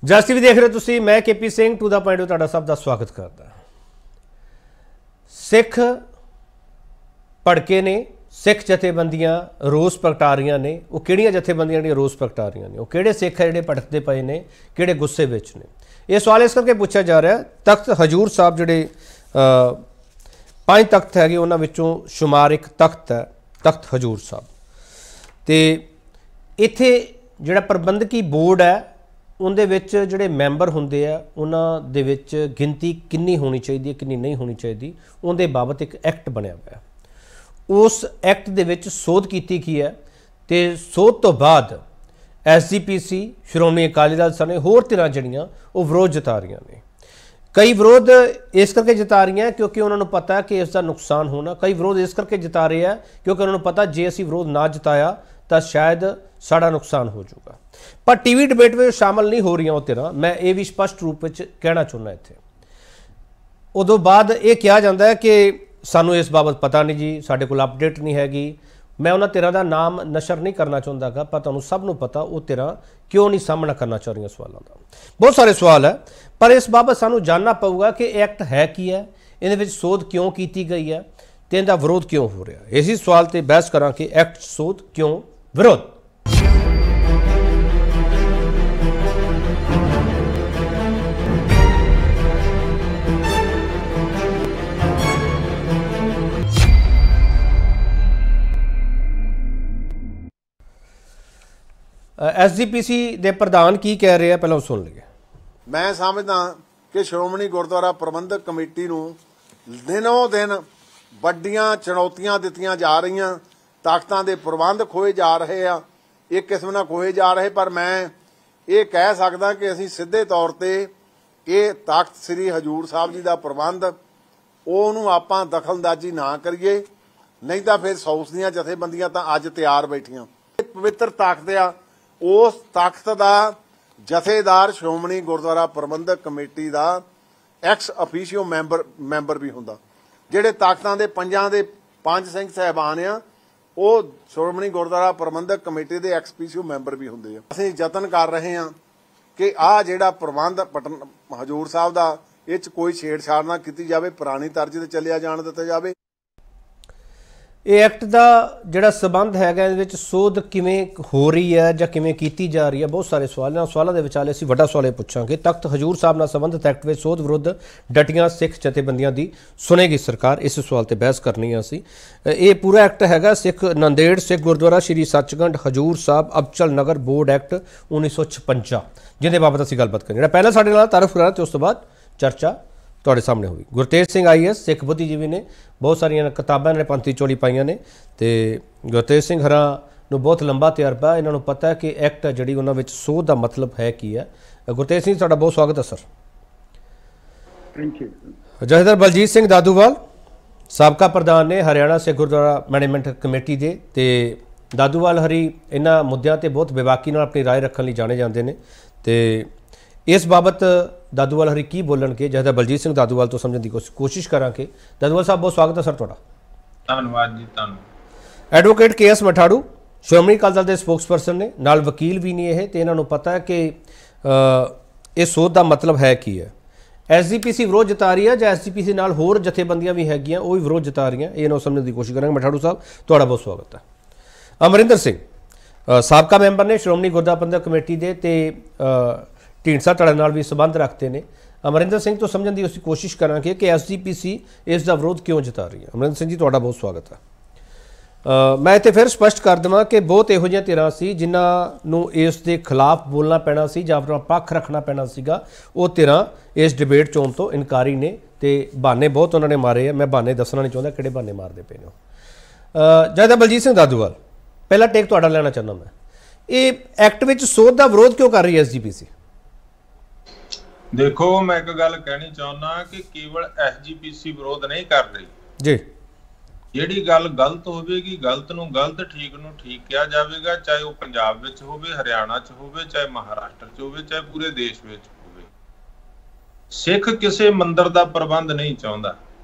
ਜਸ TV ਦੇਖ ਰਹੇ ਤੁਸੀਂ। मैं KP Singh to the point ਤੁਹਾਡਾ ਸਭ ਦਾ ਸਵਾਗਤ ਕਰਦਾ। सिख ਭੜਕੇ ने सिख जथेबंदियां रोस प्रगटा रही ने। वो किहड़ियां जथेबंदियां जिहड़ियां रोस प्रगटा रही ने? वो किहड़े सिख है जिहड़े भड़कते पे ने, किहड़े गुस्से विच ने? ये सवाल इस करके पूछा जा रहा है। तख्त हजूर साहब जिहड़े 5 तख्त है उन्हां विचों शुमार एक तख्त है तख्त हजूर साहब। तो इत्थे जिहड़ा प्रबंधकी बोर्ड है उनदे विच जिहड़े मैंबर हुंदे आ उन्हां दे विच गिनती कितनी होनी चाहिए कितनी नहीं होनी चाहिए, उनके बाबत एक एक्ट बनया हुआ है। उस एक्ट दे विच सोध कीती गई है तो सोध तो बाद SGPC श्रोमणी अकाली दल सने होर धिरां जिहड़ियां वो विरोध जता रही ने। कई विरोध इस करके जता रही हैं क्योंकि उन्होंने पता है कि इसका नुकसान होना। कई विरोध इस करके जता रहे हैं क्योंकि उन्होंने पता जे असीं विरोध ना जताया तो शायद साड़ा नुकसान हो जाऊगा। पर टीवी डिबेट में शामिल नहीं हो रही वो धिरां। मैं ये भी स्पष्ट रूप में कहना चाहुंदा इत्थे। उदों बाद ये कहा जाता है कि सानू इस बाबत पता नहीं जी, साडे कोल अपडेट नहीं हैगी। मैं उन्हां धिरां दा नाम नशर नहीं करना चाहुंदा गा, पर तुहानूं सब नूं पता वो धिरां क्यों नहीं सामना करना चाह रही सवालों का। बहुत सारे सवाल है पर इस बाबत सानू जानना पऊगा कि एक्ट है की है, इहदे विच सोध क्यों की गई है तो इहदा विरोध क्यों हो रहा है। इसी सवाल पर बहस करा कि एक्ट सोध क्यों विरोध। SGPC ਦੇ ਪ੍ਰਧਾਨ ਕੀ ਕਹਿ ਰਹੇ ਆ ਪਹਿਲਾਂ ਸੁਣ ਲਈਏ। मैं समझदा कि श्रोमणी गुरुद्वारा प्रबंधक कमेटी नूं दिनों दिन ਵੱਡੀਆਂ चुनौतियां दित्तियां जा रही। ताकतां दे प्रबंध खोए जा रहे आ, एक किस्म नाल खोए जा रहे। पर मैं ये कह सकदा कि असीं सिद्धे तौर ते ये तख्त श्री हजूर साहब जी दा प्रबंध ਉਹਨੂੰ ਆਪਾਂ दखलअंदाजी ना करिए, नहीं तो फिर सौस ਦੀਆਂ ਜਥੇਬੰਦੀਆਂ ਤਾਂ ਅੱਜ ਤਿਆਰ ਬੈਠੀਆਂ। पवित्र तख्त आ, उस तख्त का जथेदार श्रोमणी गुरुद्वारा प्रबंधक कमेटी का एक्स अफीशियो मैंबर भी होंदा। जिहड़े तख्तां दे पंज सिंह साहिबान आ वो श्रोमणी गुरुद्वारा प्रबंधक कमेटी के एक्स अफीशियो मैंबर भी होंदे आ। असीं यतन कर रहे हैं कि आ जिहड़ा प्रबंध हजूर साहब का इह कोई छेड़छाड़ ना की जाए, पुरानी तर्ज ते चलिया जाण दित्ता जाए। ਇਹ ਐਕਟ ਦਾ ਜਿਹੜਾ ਸਬੰਧ ਹੈਗਾ ਇਹਦੇ ਵਿੱਚ ਸੋਧ ਕਿਵੇਂ ਹੋ ਰਹੀ ਹੈ ਜਾਂ ਕਿਵੇਂ ਕੀਤੀ ਜਾ ਰਹੀ ਹੈ, ਬਹੁਤ ਸਾਰੇ ਸਵਾਲ ਨੇ। ਸਵਾਲਾਂ ਦੇ ਵਿਚਾਲੇ ਅਸੀਂ ਵੱਡਾ ਸਵਾਲ ਇਹ ਪੁੱਛਾਂਗੇ, ਤਖਤ ਹਜੂਰ ਸਾਹਿਬ ਨਾਲ ਸੰਬੰਧਿਤ ਐਕਟ ਵਿੱਚ ਸੋਧ ਵਿਰੁੱਧ ਡਟੀਆਂ ਸਿੱਖ ਜਥੇਬੰਦੀਆਂ ਦੀ ਸੁਣੇਗੀ ਸਰਕਾਰ। ਇਸ ਸਵਾਲ ਤੇ ਬਹਿਸ ਕਰਨੀ ਹੈ ਅਸੀਂ। ਇਹ ਪੂਰਾ ਐਕਟ ਹੈਗਾ ਸਿੱਖ ਨੰਦੇੜ ਸਿੱਖ ਗੁਰਦੁਆਰਾ ਸ਼੍ਰੀ ਸੱਚਖੰਡ ਹਜੂਰ ਸਾਹਿਬ ਅਬਚਲ ਨਗਰ ਬੋਰਡ ਐਕਟ 1956 ਜਿਹਦੇ ਬਾਬਤ ਅਸੀਂ ਗੱਲਬਾਤ ਕਰਾਂਗੇ। ਜਿਹੜਾ ਪਹਿਲਾਂ ਸਾਡੇ ਨਾਲ ਤਾਰਫ ਕਰਾਣਾ ਤੇ ਉਸ ਤੋਂ ਬਾਅਦ ਚਰਚਾ ਤੁਹਾਡੇ ਸਾਹਮਣੇ ਹੋਈ। ਗੁਰਤੇਜ ਸਿੰਘ IAS ਸਿੱਖ ਬੁੱਧੀਜੀਵੀ ਨੇ, ਬਹੁਤ ਸਾਰੀਆਂ ਕਿਤਾਬਾਂ ਨੇ ਪੰਥੀ ਚੋਲੀ ਪਾਈਆਂ ਨੇ ਤੇ ਗੁਰਤੇਜ ਸਿੰਘ ਹਰਾਂ ਨੂੰ ਬਹੁਤ ਲੰਬਾ ਤਜਰਬਾ, ਇਹਨਾਂ ਨੂੰ ਪਤਾ ਹੈ ਕਿ ਐਕਟ ਜਿਹੜੀ ਉਹਨਾਂ ਵਿੱਚ ਸੋਧ ਦਾ ਮਤਲਬ ਹੈ ਕੀ ਹੈ। ਗੁਰਤੇਜ ਸਿੰਘ ਤੁਹਾਡਾ ਬਹੁਤ ਸਵਾਗਤ ਹੈ ਸਰ। Thank you. ਜਥੇਦਾਰ ਬਲਜੀਤ ਸਿੰਘ ਦਾਦੂਵਾਲ ਸਾਬਕਾ ਪ੍ਰਧਾਨ ਨੇ ਹਰਿਆਣਾ ਸਿੱਖ ਗੁਰਦੁਆਰਾ ਮੈਨੇਜਮੈਂਟ ਕਮੇਟੀ ਦੇ, ਤੇ ਦਾਦੂਵਾਲ ਹਰੀ ਇਹਨਾਂ ਮੁੱਦਿਆਂ ਤੇ ਬਹੁਤ ਬੇਬਾਕੀ ਨਾਲ ਆਪਣੀ ਰਾਏ ਰੱਖਣ ਲਈ ਜਾਣੇ ਜਾਂਦੇ ਨੇ। ਤੇ इस बाबत दादूवाल हरी की बोलणगे जैसा बलजीत सिंह दादूवाल तो समझने की कोशिश करांगे। दादूवाल साहब बहुत स्वागत है सर तुहाडा। धन्यवाद जी। धन्यवाद। एडवोकेट KS मठाड़ू श्रोमणी अकाली दल के स्पोक्सपर्सन ने, नाल वकील भी नहीं है, तो इन्होंने पता है कि इस सोध का मतलब है की है। SGPC विरोध जता रही है, SGPC नाल होर जथेबंदियां भी हैगियां वो भी विरोध जता रही हैं, ये समझने की कोशिश करेंगे। मठाड़ू साहब तुहाडा बहुत स्वागत है। अमरिंदर सिंह साबका मैंबर ने श्रोमणी गुरुद्वारा प्रबंधक कमेटी के ते ਢੀਂਡਸਾ ਧੜੇ ਨਾਲ भी संबंध रखते हैं। अमरिंदर सिंह तो समझने की कोशिश करांगे कि SGPC इसका विरोध क्यों जता रही है। अमरिंदर सिंह जी तुहाडा बहुत स्वागत है। मैं इत्थे फिर स्पष्ट कर देवां कि बहुत इहो जिहियां धिरां सी जिन्हां नूं इस दे खिलाफ बोलना पैना सी जां अपना पक्ष रखना पैना सीगा, वो धिरां इस डिबेट चों तो इनकारी ने ते बहाने बहुत उन्होंने मारे है। मैं बहाने दसना नहीं चाहुंदा किहड़े बहाने मारदे पे ने। जैदा बलजीत सिंह दादूवाल पहला टेक तुहाडा लेना चाहुंदा मैं, ये एक्ट विच सोध दा विरोध क्यों कर रही है SGPC? देखो मैं एक गल कहनी चाहना कि केवल SGPC विरोध नहीं कर रही जी। ਜਿਹੜੀ ਗੱਲ ਗਲਤ ਹੋਵੇਗੀ ਗਲਤ ਨੂੰ ਗਲਤ, ਠੀਕ ਨੂੰ ਠੀਕ ਕਿਹਾ ਜਾਵੇਗਾ, ਚਾਹੇ ਉਹ ਪੰਜਾਬ ਵਿੱਚ ਹੋਵੇ, ਹਰਿਆਣਾ 'ਚ ਹੋਵੇ, ਚਾਹੇ ਮਹਾਰਾਸ਼ਟਰ 'ਚ ਹੋਵੇ, ਚਾਹੇ ਪੂਰੇ ਦੇਸ਼ ਵਿੱਚ ਹੋਵੇ। ਸਿੱਖ ਕਿਸੇ ਮੰਦਿਰ ਦਾ ਪ੍ਰਬੰਧ ਨਹੀਂ ਚਾਹੁੰਦਾ,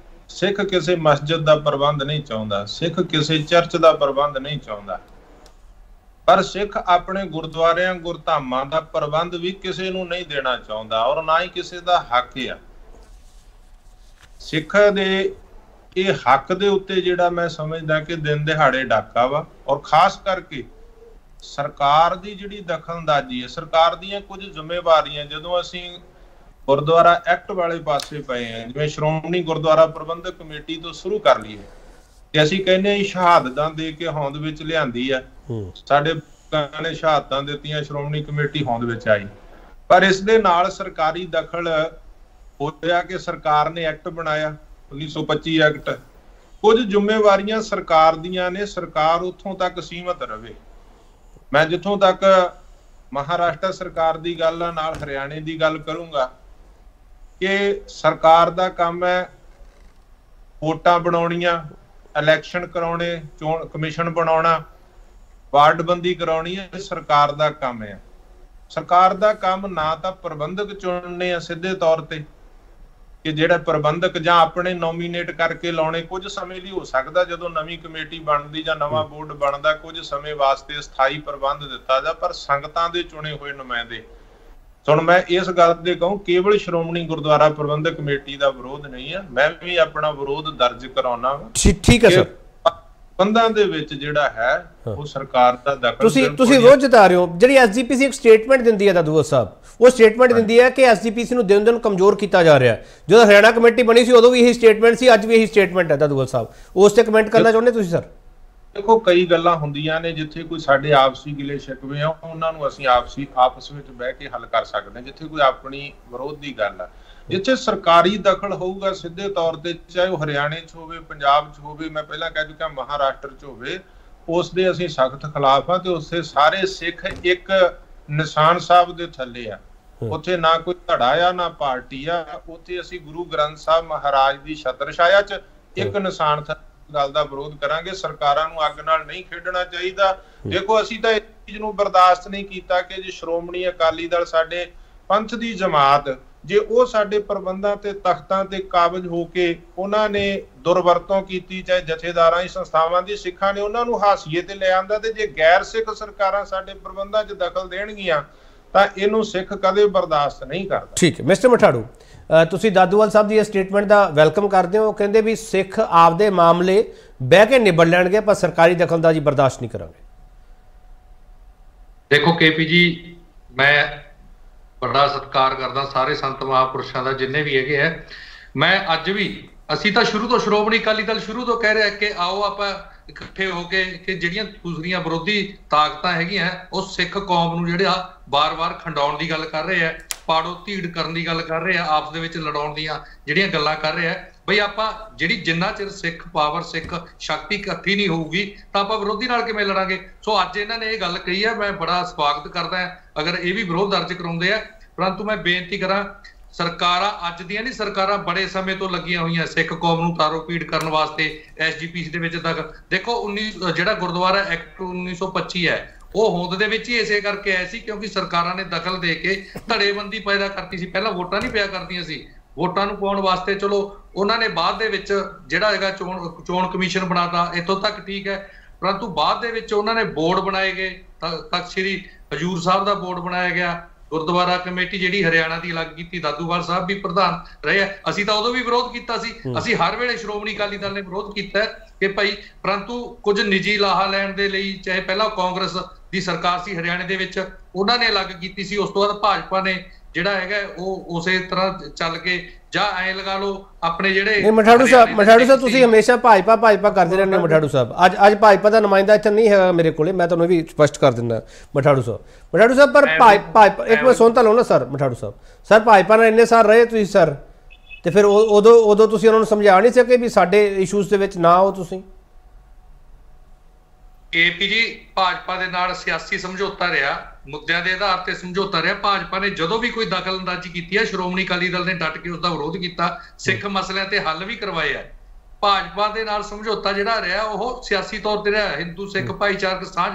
ਸਿੱਖ ਕਿਸੇ ਮਸਜਿਦ ਦਾ ਪ੍ਰਬੰਧ ਨਹੀਂ ਚਾਹੁੰਦਾ, ਸਿੱਖ ਕਿਸੇ ਚਰਚ ਦਾ ਪ੍ਰਬੰਧ ਨਹੀਂ ਚਾਹੁੰਦਾ। ਪਰ ਸਿੱਖ ਆਪਣੇ ਗੁਰਦੁਆਰਿਆਂ ਗੁਰਧਾਮਾਂ ਦਾ ਪ੍ਰਬੰਧ ਵੀ ਕਿਸੇ ਨੂੰ ਨਹੀਂ ਦੇਣਾ ਚਾਹੁੰਦਾ ਔਰ ਨਾ ਹੀ ਕਿਸੇ ਦਾ ਹੱਕ ਆ। ਸਿੱਖ ਦੇ ਇਹ ਹੱਕ ਦੇ ਉੱਤੇ ਜਿਹੜਾ ਮੈਂ ਸਮਝਦਾ ਕਿ ਦਿਨ ਦਿਹਾੜੇ ਡਾਕਾ ਵਾ। ਔਰ ਖਾਸ ਕਰਕੇ ਸਰਕਾਰ ਦੀ ਜਿਹੜੀ ਦਖਲਅੰਦਾਜ਼ੀ ਹੈ, ਸਰਕਾਰ ਦੀਆਂ ਕੁਝ ਜ਼ਿੰਮੇਵਾਰੀਆਂ, ਜਦੋਂ ਅਸੀਂ ਗੁਰਦੁਆਰਾ ਐਕਟ ਵਾਲੇ ਪਾਸੇ ਪਏ ਆ, ਜਿਵੇਂ ਸ਼੍ਰੋਮਣੀ ਗੁਰਦੁਆਰਾ ਪ੍ਰਬੰਧਕ ਕਮੇਟੀ ਤੋਂ ਸ਼ੁਰੂ ਕਰ ਲਈਏ ਤੇ ਅਸੀਂ ਕਹਿੰਦੇ ਹਾਂ ਸ਼ਹਾਦਤਾਂ ਦੇ ਕੇ ਹੋਂਦ ਵਿੱਚ ਲਿਆਂਦੀ ਆ, ਸਾਡੇ ਲੋਕਾਂ ਨੇ ਸ਼ਹਾਦਤਾਂ ਦਿੱਤੀਆਂ, ਸ਼੍ਰੋਮਣੀ ਕਮੇਟੀ ਹੋਂਦ ਵਿੱਚ ਆਈ। ਪਰ ਇਸ ਦੇ ਨਾਲ ਸਰਕਾਰੀ ਦਖਲ ਹੋਇਆ ਕਿ ਸਰਕਾਰ ਨੇ ਐਕਟ ਬਣਾਇਆ 1925 ਐਕਟ। ਕੁਝ ਜ਼ਿੰਮੇਵਾਰੀਆਂ ਸਰਕਾਰ ਦੀਆਂ ਨੇ, ਸਰਕਾਰ ਉੱਥੋਂ ਤੱਕ ਸੀਮਤ ਰਵੇ। ਮੈਂ ਜਿੱਥੋਂ ਤੱਕ ਮਹਾਰਾਸ਼ਟਰ ਸਰਕਾਰ ਦੀ ਗੱਲ ਨਾਲ ਹਰਿਆਣੇ ਦੀ ਗੱਲ ਕਰੂੰਗਾ ਕਿ ਸਰਕਾਰ ਦਾ ਕੰਮ ਹੈ ਵੋਟਾਂ ਬਣਾਉਣੀਆਂ, ਇਲੈਕਸ਼ਨ ਕਰਾਉਣੇ, ਚੋਣ ਕਮਿਸ਼ਨ ਬਣਾਉਣਾ, ਵਾਰਡਬੰਦੀ ਕਰਾਉਣੀ ਹੈ, ਸਰਕਾਰ ਦਾ ਕੰਮ ਹੈ। ਸਰਕਾਰ ਦਾ ਕੰਮ ਨਾ ਤਾਂ ਪ੍ਰਬੰਧਕ ਚੁਣਨੇ ਆ ਸਿੱਧੇ ਤੌਰ ਤੇ ਕਿ ਜਿਹੜਾ ਪ੍ਰਬੰਧਕ ਜਾਂ ਆਪਣੇ ਨੋਮੀਨੇਟ ਕਰਕੇ ਲਾਉਣੇ, ਕੁਝ ਸਮੇਂ ਲਈ ਹੋ ਸਕਦਾ ਜਦੋਂ ਨਵੀਂ ਕਮੇਟੀ ਬਣਦੀ ਜਾਂ ਨਵਾਂ ਬੋਰਡ ਬਣਦਾ ਕੁਝ ਸਮੇਂ ਵਾਸਤੇ ਸਥਾਈ ਪ੍ਰਬੰਧ ਦਿੱਤਾ ਜਾ, ਪਰ ਸੰਗਤਾਂ ਦੇ ਚੁਣੇ ਹੋਏ ਨੁਮਾਇੰਦੇ। ਹੁਣ ਮੈਂ ਇਸ ਗੱਲ ਦੇ ਕਹੂੰ ਕੇਵਲ ਸ਼੍ਰੋਮਣੀ ਗੁਰਦੁਆਰਾ ਪ੍ਰਬੰਧਕ ਕਮੇਟੀ ਦਾ ਵਿਰੋਧ ਨਹੀਂ ਹੈ, ਮੈਂ ਵੀ ਆਪਣਾ ਵਿਰੋਧ ਦਰਜ ਕਰਾਉਣਾ। ਠੀਕ ਹੈ ਸਰ। ਬੰਦਾਂ ਦੇ ਵਿੱਚ ਜਿਹੜਾ ਹੈ ਉਹ ਸਰਕਾਰ ਦਾ ਦਖਲ ਤੁਸੀਂ ਵਿਰੋਧ ਜਤਾ ਰਹੇ ਹੋ। ਜਿਹੜੀ ਐਸਜੀਪੀਸੀ ਇੱਕ ਸਟੇਟਮੈਂਟ ਦਿੰਦੀ ਹੈ ਦਾਦੂਆ ਸਾਹਿਬ, ਉਹ ਸਟੇਟਮੈਂਟ ਦਿੰਦੀ ਹੈ ਕਿ ਐਸਜੀਪੀਸੀ ਨੂੰ ਦਿਨ ਦਿਨ ਕਮਜ਼ੋਰ ਕੀਤਾ ਜਾ ਰਿਹਾ। ਜਦੋਂ ਹਰਿਆਣਾ ਕਮੇਟੀ ਬਣੀ ਸੀ ਉਦੋਂ ਵੀ ਇਹੀ ਸਟੇਟਮੈਂਟ ਸੀ, ਅੱਜ ਵੀ ਇਹੀ ਸਟੇਟਮੈਂਟ ਹੈ ਦਾਦੂਆ ਸਾਹਿਬ। ਉਸ ਤੇ ਕਮੈਂਟ ਕਰਨਾ ਚਾਹੁੰਦੇ ਤੁਸੀਂ ਸਰ? ਦੇਖੋ ਕਈ ਗੱਲਾਂ ਹੁੰਦੀਆਂ ਨੇ ਜਿੱਥੇ ਕੋਈ ਸਾਡੇ ਆਪਸੀ ਗਿਲੇ ਸ਼ਿਕਵੇ ਆ ਉਹਨਾਂ ਨੂੰ ਅਸੀਂ ਆਪਸ ਵਿੱਚ ਬਹਿ ਕੇ ਹੱਲ ਕਰ ਸਕਦੇ ਹਾਂ। ਜਿੱਥੇ ਕੋਈ ਆਪਣੀ ਵਿਰੋਧ ਦੀ ਗੱਲ ਆ, ਜਿੱਥੇ ਸਰਕਾਰੀ ਦਖਲ ਹੋਊਗਾ ਸਿੱਧੇ ਤੌਰ ਤੇ, ਚਾਹੇ ਉਹ ਹਰਿਆਣੇ 'ਚ ਹੋਵੇ, ਪੰਜਾਬ 'ਚ ਹੋਵੇ, ਮੈਂ ਪਹਿਲਾਂ ਕਹਿ ਚੁੱਕਿਆ ਮਹਾਰਾਸ਼ਟਰ 'ਚ ਹੋਵੇ, ਉਸ ਦੇ ਅਸੀਂ ਸਖਤ ਖਿਲਾਫ ਆ। ਤੇ ਉਸੇ ਸਾਰੇ ਸਿੱਖ ਇੱਕ ਨਿਸ਼ਾਨ ਸਾਹਿਬ ਦੇ ਥੱਲੇ ਆ। ਉੱਥੇ ਨਾ ਕੋਈ ਧੜਾ ਆ ਨਾ ਪਾਰਟੀ ਆ, ਉੱਥੇ ਅਸੀਂ ਗੁਰੂ ਗ੍ਰੰਥ ਸਾਹਿਬ ਮਹਾਰਾਜ ਦੀ ਛਤਰ ਛਾਇਆ 'ਚ ਇੱਕ ਨਿਸ਼ਾਨ ਗੱਲ ਦਾ ਵਿਰੋਧ ਕਰਾਂਗੇ। ਸਰਕਾਰਾਂ ਨੂੰ ਅੱਗ ਨਾਲ ਨਹੀਂ ਖੇਡਣਾ ਚਾਹੀਦਾ। ਦੇਖੋ ਅਸੀਂ ਤਾਂ ਇਸ ਚੀਜ਼ ਨੂੰ ਬਰਦਾਸ਼ਤ ਨਹੀਂ ਕੀਤਾ ਕਿ ਜੇ ਸ਼੍ਰੋਮਣੀ ਅਕਾਲੀ ਦਲ ਸਾਡੇ ਪੰਥ ਦੀ ਜਮਾਤ, ਜੇ ਉਹ ਸਾਡੇ ਪ੍ਰਬੰਧਾਂ ਤੇ ਤਖਤਾਂ ਤੇ ਕਾਬਜ ਹੋ ਕੇ ਉਹਨਾਂ ਨੇ ਦੁਰਵਰਤੋਂ ਕੀਤੀ, ਚਾਹੇ ਜਥੇਦਾਰਾਂ ਦੀ ਸੰਸਥਾਵਾਂ ਦੀ, ਸਿੱਖਾਂ ਨੇ ਉਹਨਾਂ ਨੂੰ ਹਾਸੀਏ ਤੇ ਲੈ ਆਂਦਾ, ਤੇ ਜੇ ਗੈਰ ਸਿੱਖ ਸਰਕਾਰਾਂ ਸਾਡੇ ਪ੍ਰਬੰਧਾਂ 'ਚ ਦਖਲ ਦੇਣਗੀਆਂ ਤਾਂ ਇਹਨੂੰ ਸਿੱਖ ਕਦੇ ਬਰਦਾਸ਼ਤ ਨਹੀਂ ਕਰਦਾ। ਠੀਕ ਹੈ ਮਿਸਟਰ ਮਠਾੜੂ, ਤੁਸੀਂ ਦਾਦੂਵਾਲ ਸਾਹਿਬ ਦੀ ਇਹ ਸਟੇਟਮੈਂਟ ਦਾ ਵੈਲਕਮ ਕਰਦੇ ਹੋ। ਉਹ ਕਹਿੰਦੇ ਵੀ ਸਿੱਖ ਆਪਦੇ ਮਾਮਲੇ ਬਹਿ ਕੇ ਨਿਬੜ ਲੈਣਗੇ ਪਰ ਸਰਕਾਰੀ ਦਖਲਅੰਦਾਜ਼ੀ ਬਰਦਾਸ਼ਤ ਨਹੀਂ ਕਰਾਂਗੇ। ਦੇਖੋ ਕੇਪੀ ਜੀ, ਮੈਂ ਬੜਾ ਸਤਿਕਾਰ ਕਰਦਾ ਸਾਰੇ ਸੰਤ ਮਹਾਂਪੁਰਸ਼ਾਂ ਦਾ ਜਿੰਨੇ ਵੀ ਹੈਗੇ ਆ। ਮੈਂ ਅੱਜ ਵੀ, ਅਸੀਂ ਤਾਂ ਸ਼ੁਰੂ ਤੋਂ ਸ਼੍ਰੋਮਣੀ ਅਕਾਲੀ ਦਲ ਸ਼ੁਰੂ ਤੋਂ ਕਹਿ ਰਿਹਾ ਕਿ ਆਓ ਆਪਾਂ ਇਕੱਠੇ ਹੋ ਕੇ ਕਿ ਜਿਹੜੀਆਂ ਦੂਸਰੀਆਂ ਵਿਰੋਧੀ ਤਾਕਤਾਂ ਹੈਗੀਆਂ ਉਹ ਸਿੱਖ ਕੌਮ ਨੂੰ ਜਿਹੜਾ ਬਾਰ-ਬਾਰ ਖੰਡਾਉਣ ਦੀ ਗੱਲ ਕਰ ਰਹੇ ਆ, ਪਾੜੋ ਧੀੜ ਕਰਨ ਦੀ ਗੱਲ ਕਰ ਰਹੇ ਆ, ਆਪਸ ਦੇ ਵਿੱਚ ਲੜਾਉਣ ਦੀਆਂ ਜਿਹੜੀਆਂ ਗੱਲਾਂ ਕਰ ਰਹੇ ਆ, ਬਈ ਆਪਾਂ ਜਿਹੜੀ ਜਿੰਨਾ ਚਿਰ ਸਿੱਖ ਪਾਵਰ, ਸਿੱਖ ਸ਼ਕਤੀ ਇਕੱਠੀ ਨਹੀਂ ਹੋਊਗੀ ਤਾਂ ਆਪਾਂ ਵਿਰੋਧੀ ਨਾਲ ਕਿਵੇਂ ਲੜਾਂਗੇ। ਸੋ ਅੱਜ ਇਹਨਾਂ ਨੇ ਇਹ ਗੱਲ ਕਹੀ ਹੈ, ਮੈਂ ਬੜਾ ਸਵਾਗਤ ਕਰਦਾ ਅਗਰ ਇਹ ਵੀ ਵਿਰੋਧ ਦਰਜ ਕਰਾਉਂਦੇ ਆ। ਪਰੰਤੂ ਮੈਂ ਬੇਨਤੀ ਕਰਾਂ, ਸਰਕਾਰਾਂ ਅੱਜ ਦੀਆਂ ਨਹੀਂ, ਸਰਕਾਰਾਂ ਬੜੇ ਸਮੇਂ ਤੋਂ ਲੱਗੀਆਂ ਹੋਈਆਂ ਸਿੱਖ ਕੌਮ ਨੂੰ ਤਾਰੋ ਪੀੜ ਕਰਨ ਵਾਸਤੇ। ਐਸਜੀਪੀਸੀ ਦੇ ਵਿੱਚ ਤੱਕ ਦੇਖੋ ਜਿਹੜਾ ਗੁਰਦੁਆਰਾ ਐਕਟ 1925 ਹੈ ਉਹ ਹੋਂਦ ਦੇ ਵਿੱਚ ਹੀ ਇਸੇ ਕਰਕੇ ਆਇਆ ਸੀ ਕਿਉਂਕਿ ਸਰਕਾਰਾਂ ਨੇ ਦਖਲ ਦੇ ਕੇ ਧੜੇਬੰਦੀ ਪੈਦਾ ਕਰਤੀ ਸੀ। ਪਹਿਲਾਂ ਵੋਟਾਂ ਨਹੀਂ ਪਿਆ ਕਰਦੀਆਂ ਸੀ, ਵੋਟਾਂ ਨੂੰ ਪਾਉਣ ਵਾਸਤੇ ਚਲੋ ਉਹਨਾਂ ਨੇ ਬਾਅਦ ਦੇ ਵਿੱਚ ਜਿਹੜਾ ਹੈਗਾ ਚੋਣ ਕਮਿਸ਼ਨ ਬਣਾਤਾ, ਇੱਥੋਂ ਤੱਕ ਠੀਕ ਹੈ। ਪਰੰਤੂ ਬਾਅਦ ਦੇ ਵਿੱਚ ਉਹਨਾਂ ਨੇ ਬੋਰਡ ਬਣਾਏ ਗਏ, ਤਖਤ ਸ੍ਰੀ ਹਜ਼ੂਰ ਸਾਹਿਬ ਦਾ ਬੋਰਡ ਬਣਾਇਆ ਗਿਆ, ਗੁਰਦੁਆਰਾ ਕਮੇਟੀ ਜਿਹੜੀ ਹਰਿਆਣਾ ਦੀ ਅਲੱਗ ਕੀਤੀ, ਦਾਦੂਵਾਲ ਸਾਹਿਬ ਵੀ ਪ੍ਰਧਾਨ ਰਹੇ ਆ। ਅਸੀਂ ਤਾਂ ਉਦੋਂ ਵੀ ਵਿਰੋਧ ਕੀਤਾ ਸੀ, ਅਸੀਂ ਹਰ ਵੇਲੇ ਸ਼੍ਰੋਮਣੀ ਅਕਾਲੀ ਦਲ ਨੇ ਵਿਰੋਧ ਕੀਤਾ ਕਿ ਭਾਈ, ਪਰੰਤੂ ਕੁਝ ਨਿੱਜੀ ਲਾਹਾ ਲੈਣ ਦੇ ਲਈ, ਚਾਹੇ ਪਹਿਲਾਂ ਕਾਂਗਰਸ ਦੀ ਸਰਕਾਰ ਸੀ ਹਰਿਆਣੇ ਦੇ ਵਿੱਚ, ਉਹਨਾਂ ਨੇ ਅਲੱਗ ਕੀਤੀ ਸੀ, ਉਸ ਤੋਂ ਬਾਅਦ ਭਾਜਪਾ ਨੇ ਜਿਹੜਾ ਹੈਗਾ ਉਹ ਉਸੇ ਤਰ੍ਹਾਂ ਚੱਲ ਕੇ, ਜਾਂ ਐ ਲਗਾ ਲਓ ਆਪਣੇ ਜਿਹੜੇ ਮਠਾੜੂ ਸਾਹਿਬ ਤੁਸੀਂ ਹਮੇਸ਼ਾ ਭਾਜਪਾ ਕਰਦੇ ਰਹਿੰਦੇ ਹੋ। ਮਠਾੜੂ ਸਾਹਿਬ ਅੱਜ ਭਾਜਪਾ ਦਾ ਨੁਮਾਇੰਦਾ ਇੱਥੇ ਨਹੀਂ ਹੈਗਾ ਮੇਰੇ ਕੋਲੇ, ਮੈਂ ਤੁਹਾਨੂੰ ਇਹ ਵੀ ਸਪਸ਼ਟ ਕਰ ਦਿੰਦਾ ਮਠਾੜੂ ਸਾਹਿਬ। ਪਰ ਭਾਜਪਾ ਇੱਕ ਵਾਰ ਸੁਣ ਤਾਂ ਲਓ ਨਾ ਸਰ। ਮਠਾੜੂ ਸਾਹਿਬ ਭਾਜਪਾ ਨਾਲ ਇੰਨੇ ਸਾਲ ਰਹੇ ਤੁਸੀਂ ਸਰ, ਤੇ ਫਿਰ ਉਦੋਂ ਤੁਸੀਂ ਉਹਨਾਂ ਨੂੰ ਸਮਝਾ ਨਹੀਂ ਸਕੇ ਵੀ ਸਾਡੇ ਇਸ਼ੂਜ਼ ਦੇ ਵਿੱਚ ਨਾ ਆਓ ਤੁਸੀਂ? ਕੇਪੀ ਜੀ, ਭਾਜਪਾ ਦੇ ਨਾਲ ਸਿਆਸੀ ਸਮਝੌਤਾ ਰਿਹਾ, ਮੁੱਦਿਆਂ ਦੇ ਆਧਾਰ ਤੇ ਸਮਝੌਤਾ ਰਿਹਾ। ਭਾਜਪਾ ਨੇ ਜਦੋਂ ਵੀ ਕੋਈ ਦਖਲਅੰਦਾਜ਼ੀ ਕੀਤੀ ਹੈ, ਸ਼੍ਰੋਮਣੀ ਅਕਾਲੀ ਦਲ ਨੇ ਡਟ ਕੇ ਉਸ ਦਾ ਵਿਰੋਧ ਕੀਤਾ, ਸਿੱਖ ਮਸਲਿਆਂ ਤੇ ਹੱਲ ਵੀ ਕਰਵਾਏ ਆ। ਭਾਜਪਾ ਦੇ ਨਾਲ ਸਮਝੌਤਾ ਜਿਹੜਾ ਰਿਹਾ ਉਹ ਸਿਆਸੀ ਤੌਰ ਤੇ ਰਿਹਾ। ਹਿੰਦੂ ਸਿੱਖ ਭਾਈਚਾਰਕ ਸਾਂਝ,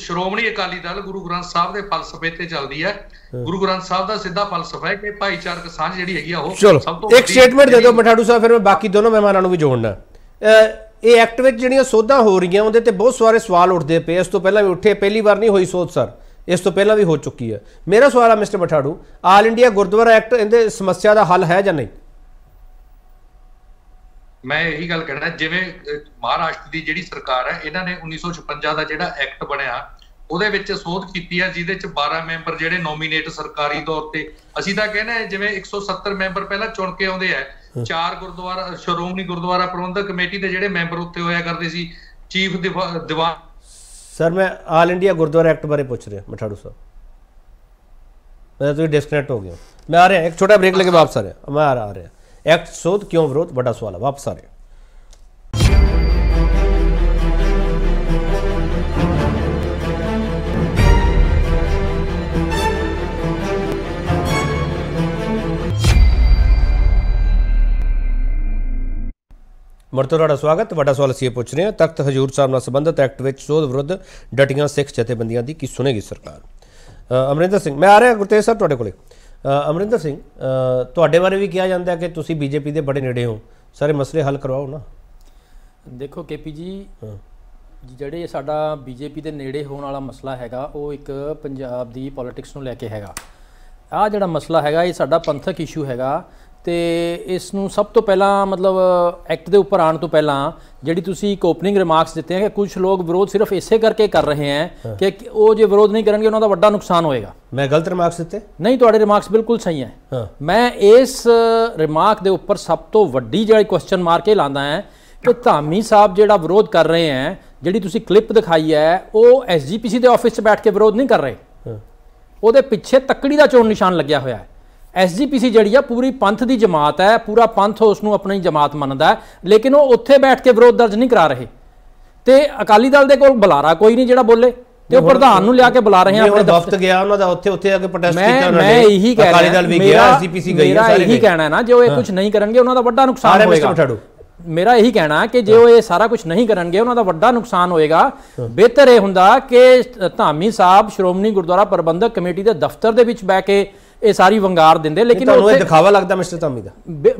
ਸ਼੍ਰੋਮਣੀ ਅਕਾਲੀ ਦਲ ਗੁਰੂ ਗ੍ਰੰਥ ਸਾਹਿਬ ਦੇ ਫਲਸਫੇ ਤੇ ਚੱਲਦੀ ਹੈ। ਗੁਰੂ ਗ੍ਰੰਥ ਸਾਹਿਬ ਦਾ ਸਿੱਧਾ ਫਲਸਫਾ ਹੈ ਕਿ ਭਾਈਚਾਰਕ ਸਾਂਝ ਜਿਹੜੀ ਹੈਗੀ ਆ ਉਹ ਸਭ ਤੋਂ ਇੱਕ ਸਟੇਟਮੈਂਟ ਦੇ ਦਿਓ ਮਠਾੜੂ ਸਾਹਿਬ, ਫਿਰ ਮੈਂ ਬਾਕੀ ਦੋਨੋਂ ਮਹਿਮਾਨਾਂ ਨੂੰ ਵੀ ਜੋੜਨਾ। ਇਹ ਐਕਟ ਵਿੱਚ ਜਿਹੜੀਆਂ ਸੋਧਾਂ ਹੋ ਰਹੀਆਂ ਉਹਦੇ ਤੇ ਬਹੁਤ ਸਾਰੇ ਸਵਾਲ ਉੱਠਦੇ ਪਏ। ਇਸ ਤੋਂ ਪਹਿਲਾਂ ਵੀ ਉੱਠੇ, ਪਹਿਲੀ ਵਾਰ ਨਹੀਂ ਹੋਈ ਸੋਧ ਸਰ, ਇਸ ਤੋਂ ਪਹਿਲਾਂ ਵੀ ਹੋ ਚੁੱਕੀ ਹੈ। ਮੇਰਾ ਸਵਾਲ ਹੈ mister Matharu, all India Gurdwara act ਇਹਦੇ ਸਮੱਸਿਆ ਦਾ ਹੱਲ ਹੈ ਜਾਂ ਨਹੀਂ? ਮੈਂ ਇਹੀ ਗੱਲ ਕਹਿਣਾ, ਜਿਵੇਂ ਮਹਾਰਾਸ਼ਟਰ ਦੀ ਜਿਹੜੀ ਸਰਕਾਰ ਹੈ, ਇਹਨਾਂ ਨੇ 1956 ਦਾ ਜਿਹੜਾ ਐਕਟ ਬਣਿਆ ਉਹਦੇ ਵਿੱਚ ਸੋਧ ਕੀਤੀ ਹੈ, ਜਿਹਦੇ ਚ 12 ਮੈਂਬਰ ਜਿਹੜੇ ਨੋਮੀਨੇਟ ਸਰਕਾਰੀ ਤੌਰ ਤੇ, ਅਸੀਂ ਤਾਂ ਕਹਿੰਦੇ ਜਿਵੇਂ 170 ਮੈਂਬਰ ਪਹਿਲਾਂ ਚੁਣ ਕੇ ਆਉਂਦੇ ਆ, 4 ਗੁਰਦੁਆਰਾ ਸ਼੍ਰੋਮਣੀ ਗੁਰਦੁਆਰਾ ਪ੍ਰਬੰਧਕ ਕਮੇਟੀ ਦੇ ਜਿਹੜੇ ਮੈਂਬਰ ਉੱਤੇ ਹੋਇਆ ਕਰਦੇ ਸੀ, ਚੀਫ ਦੀਵਾਨ। ਸਰ ਮੈਂ ਆਲ ਇੰਡੀਆ ਗੁਰਦੁਆਰਾ ਐਕਟ ਬਾਰੇ ਪੁੱਛ ਰਿਹਾ ਮਠਾੜੂ ਸਾਹਿਬ, मैं तो डिस्कनेक्ट हो गया। मैं आ रहा है, एक छोटा ब्रेक लेके वापस आ रहा है। मैं आ रहा है एक्ट शोध क्यों विरोध, बड़ा सवाल है, वापस आ रहे हैं। ਮੁੜ ਤੋਂ ਤੁਹਾਡਾ ਸਵਾਗਤ। ਵੱਡਾ ਸਵਾਲ ਅਸੀਂ ਇਹ ਪੁੱਛ ਰਹੇ ਹਾਂ, ਤਖਤ ਹਜ਼ੂਰ ਸਾਹਿਬ ਨਾਲ ਸੰਬੰਧਿਤ ਐਕਟ ਵਿੱਚ ਸੋਧ ਵਿਰੁੱਧ ਡਟੀਆਂ ਸਿੱਖ ਜਥੇਬੰਦੀਆਂ ਦੀ ਕੀ ਸੁਣੇਗੀ ਸਰਕਾਰ? ਅਮਰਿੰਦਰ ਸਿੰਘ, ਮੈਂ ਆ ਰਿਹਾ ਗੁਰਤੇਜ ਸਾਹਿਬ ਤੁਹਾਡੇ ਕੋਲੇ। ਅਮਰਿੰਦਰ ਸਿੰਘ, ਤੁਹਾਡੇ ਬਾਰੇ ਵੀ ਕਿਹਾ ਜਾਂਦਾ ਕਿ ਤੁਸੀਂ ਬੀਜੇਪੀ ਦੇ ਬੜੇ ਨੇੜੇ ਹੋ, ਸਾਰੇ ਮਸਲੇ ਹੱਲ ਕਰਵਾਓ ਨਾ। ਦੇਖੋ ਕੇਪੀ ਜੀ, ਜਿਹੜੇ ਸਾਡਾ ਬੀਜੇਪੀ ਦੇ ਨੇੜੇ ਹੋਣ ਵਾਲਾ ਮਸਲਾ ਹੈਗਾ ਉਹ ਇੱਕ ਪੰਜਾਬ ਦੀ ਪੋਲਿਟਿਕਸ ਨੂੰ ਲੈ ਕੇ ਹੈਗਾ। ਆਹ ਜਿਹੜਾ ਮਸਲਾ ਹੈਗਾ ਇਹ ਸਾਡਾ ਪੰਥਕ ਇਸ਼ੂ ਹੈਗਾ ਤੇ ਇਸ ਨੂੰ ਸਭ ਤੋਂ ਪਹਿਲਾਂ ਮਤਲਬ ਐਕਟ ਦੇ ਉੱਪਰ ਆਉਣ ਤੋਂ ਪਹਿਲਾਂ ਜਿਹੜੀ ਤੁਸੀਂ ਇੱਕ ਓਪਨਿੰਗ ਰਿਮਾਰਕਸ ਦਿੱਤੇ ਹੈ ਕਿ ਕੁਝ ਲੋਕ ਵਿਰੋਧ ਸਿਰਫ ਇਸੇ ਕਰਕੇ ਕਰ ਰਹੇ ਹੈ ਕਿ ਉਹ ਜੇ ਵਿਰੋਧ ਨਹੀਂ ਕਰਨਗੇ ਉਹਨਾਂ ਦਾ ਵੱਡਾ ਨੁਕਸਾਨ ਹੋਏਗਾ। ਮੈਂ ਗਲਤ ਰਿਮਾਰਕਸ ਦਿੱਤੇ? ਨਹੀਂ, ਤੁਹਾਡੇ ਰਿਮਾਰਕਸ ਬਿਲਕੁਲ ਸਹੀ ਹੈ। ਮੈਂ ਇਸ ਰਿਮਾਰਕ ਦੇ ਉੱਪਰ ਸਭ ਤੋਂ ਵੱਡੀ ਜਿਹੜੀ ਕੁਐਸਚਨ ਮਾਰਕ ਇਹ ਲਾਉਂਦਾ ਹੈ ਕਿ ਧਾਮੀ ਸਾਹਿਬ ਜਿਹੜਾ ਵਿਰੋਧ ਕਰ ਰਹੇ ਹੈ, ਜਿਹੜੀ ਤੁਸੀਂ ਕਲਿੱਪ ਦਿਖਾਈ ਹੈ, ਉਹ SGPC ਦੇ ਆਫਿਸ 'ਚ ਬੈਠ ਕੇ ਵਿਰੋਧ ਨਹੀਂ ਕਰ ਰਹੇ, ਉਹਦੇ ਪਿੱਛੇ ਤੱਕੜੀ ਦਾ ਚੋਣ ਨਿਸ਼ਾਨ ਲੱਗਿਆ ਹੋਇਆ ਹੈ। SGPC ਜਿਹੜੀ ਆ ਪੂਰੀ ਪੰਥ ਦੀ ਜਮਾਤ ਹੈ, ਪੂਰਾ ਪੰਥ ਉਸ ਨੂੰ ਆਪਣੀ ਜਮਾਤ ਮੰਨਦਾ ਹੈ, ਲੇਕਿਨ ਉਹ ਉੱਥੇ ਬੈਠ ਕੇ ਵਿਰੋਧ ਦਰਜ ਨਹੀਂ ਕਰਾ ਰਹੇ ਤੇ ਅਕਾਲੀ ਦਲ ਦੇ ਕੋਲ ਬੁਲਾਰਾ ਕੋਈ ਨਹੀਂ ਜਿਹੜਾ ਬੋਲੇ ਤੇ ਉਹ ਪ੍ਰਧਾਨ ਨੂੰ ਲਿਆ ਕੇ ਬੁਲਾ ਰਹੇ ਆ ਆਪਣੇ ਦਫ਼ਤਰ ਗਿਆ ਉਹਨਾਂ ਦਾ, ਉੱਥੇ ਆ ਕੇ ਪ੍ਰੋਟੈਸਟ ਕੀਤਾ ਉਹਨਾਂ ਨੇ। ਮੈਂ ਇਹੀ ਕਹਿ ਰਿਹਾ, ਅਕਾਲੀ ਦਲ ਵੀ ਗਿਆ, SGPC ਗਈ, ਸਾਰੇ ਇਹੀ ਕਹਿਣਾ ਹੈ ਨਾ, ਜੇ ਉਹ ਇਹ ਕੁਝ ਨਹੀਂ ਕਰਨਗੇ ਉਹਨਾਂ ਦਾ ਵੱਡਾ ਨੁਕਸਾਨ ਹੋਏਗਾ। ਮੇਰਾ ਇਹੀ ਕਹਿਣਾ ਕਿ ਜੇ ਉਹ ਇਹ ਸਾਰਾ ਕੁਝ ਨਹੀਂ ਕਰਨਗੇ ਉਹਨਾਂ ਦਾ ਵੱਡਾ ਨੁਕਸਾਨ ਹੋਏਗਾ। ਬਿਹਤਰ ਇਹ ਹੁੰਦਾ ਕਿ ਧਾਮੀ ਸਾਹਿਬ ਸ਼੍ਰੋਮਣੀ ਗੁਰਦੁਆਰਾ ਪ੍ਰਬੰਧਕ ਕਮੇਟੀ ਦੇ ਦਫ਼ਤਰ ਦੇ ਵਿੱਚ ਬਹਿ ਕੇ ਇਹ ਸਾਰੀ ਵੰਗਾਰ ਦਿੰਦੇ। ਲੇਕਿਨ ਤੁਹਾਨੂੰ ਇਹ ਦਿਖਾਵਾ ਲੱਗਦਾ ਮਿਸਟਰ ਧਾਮੀ ਦਾ?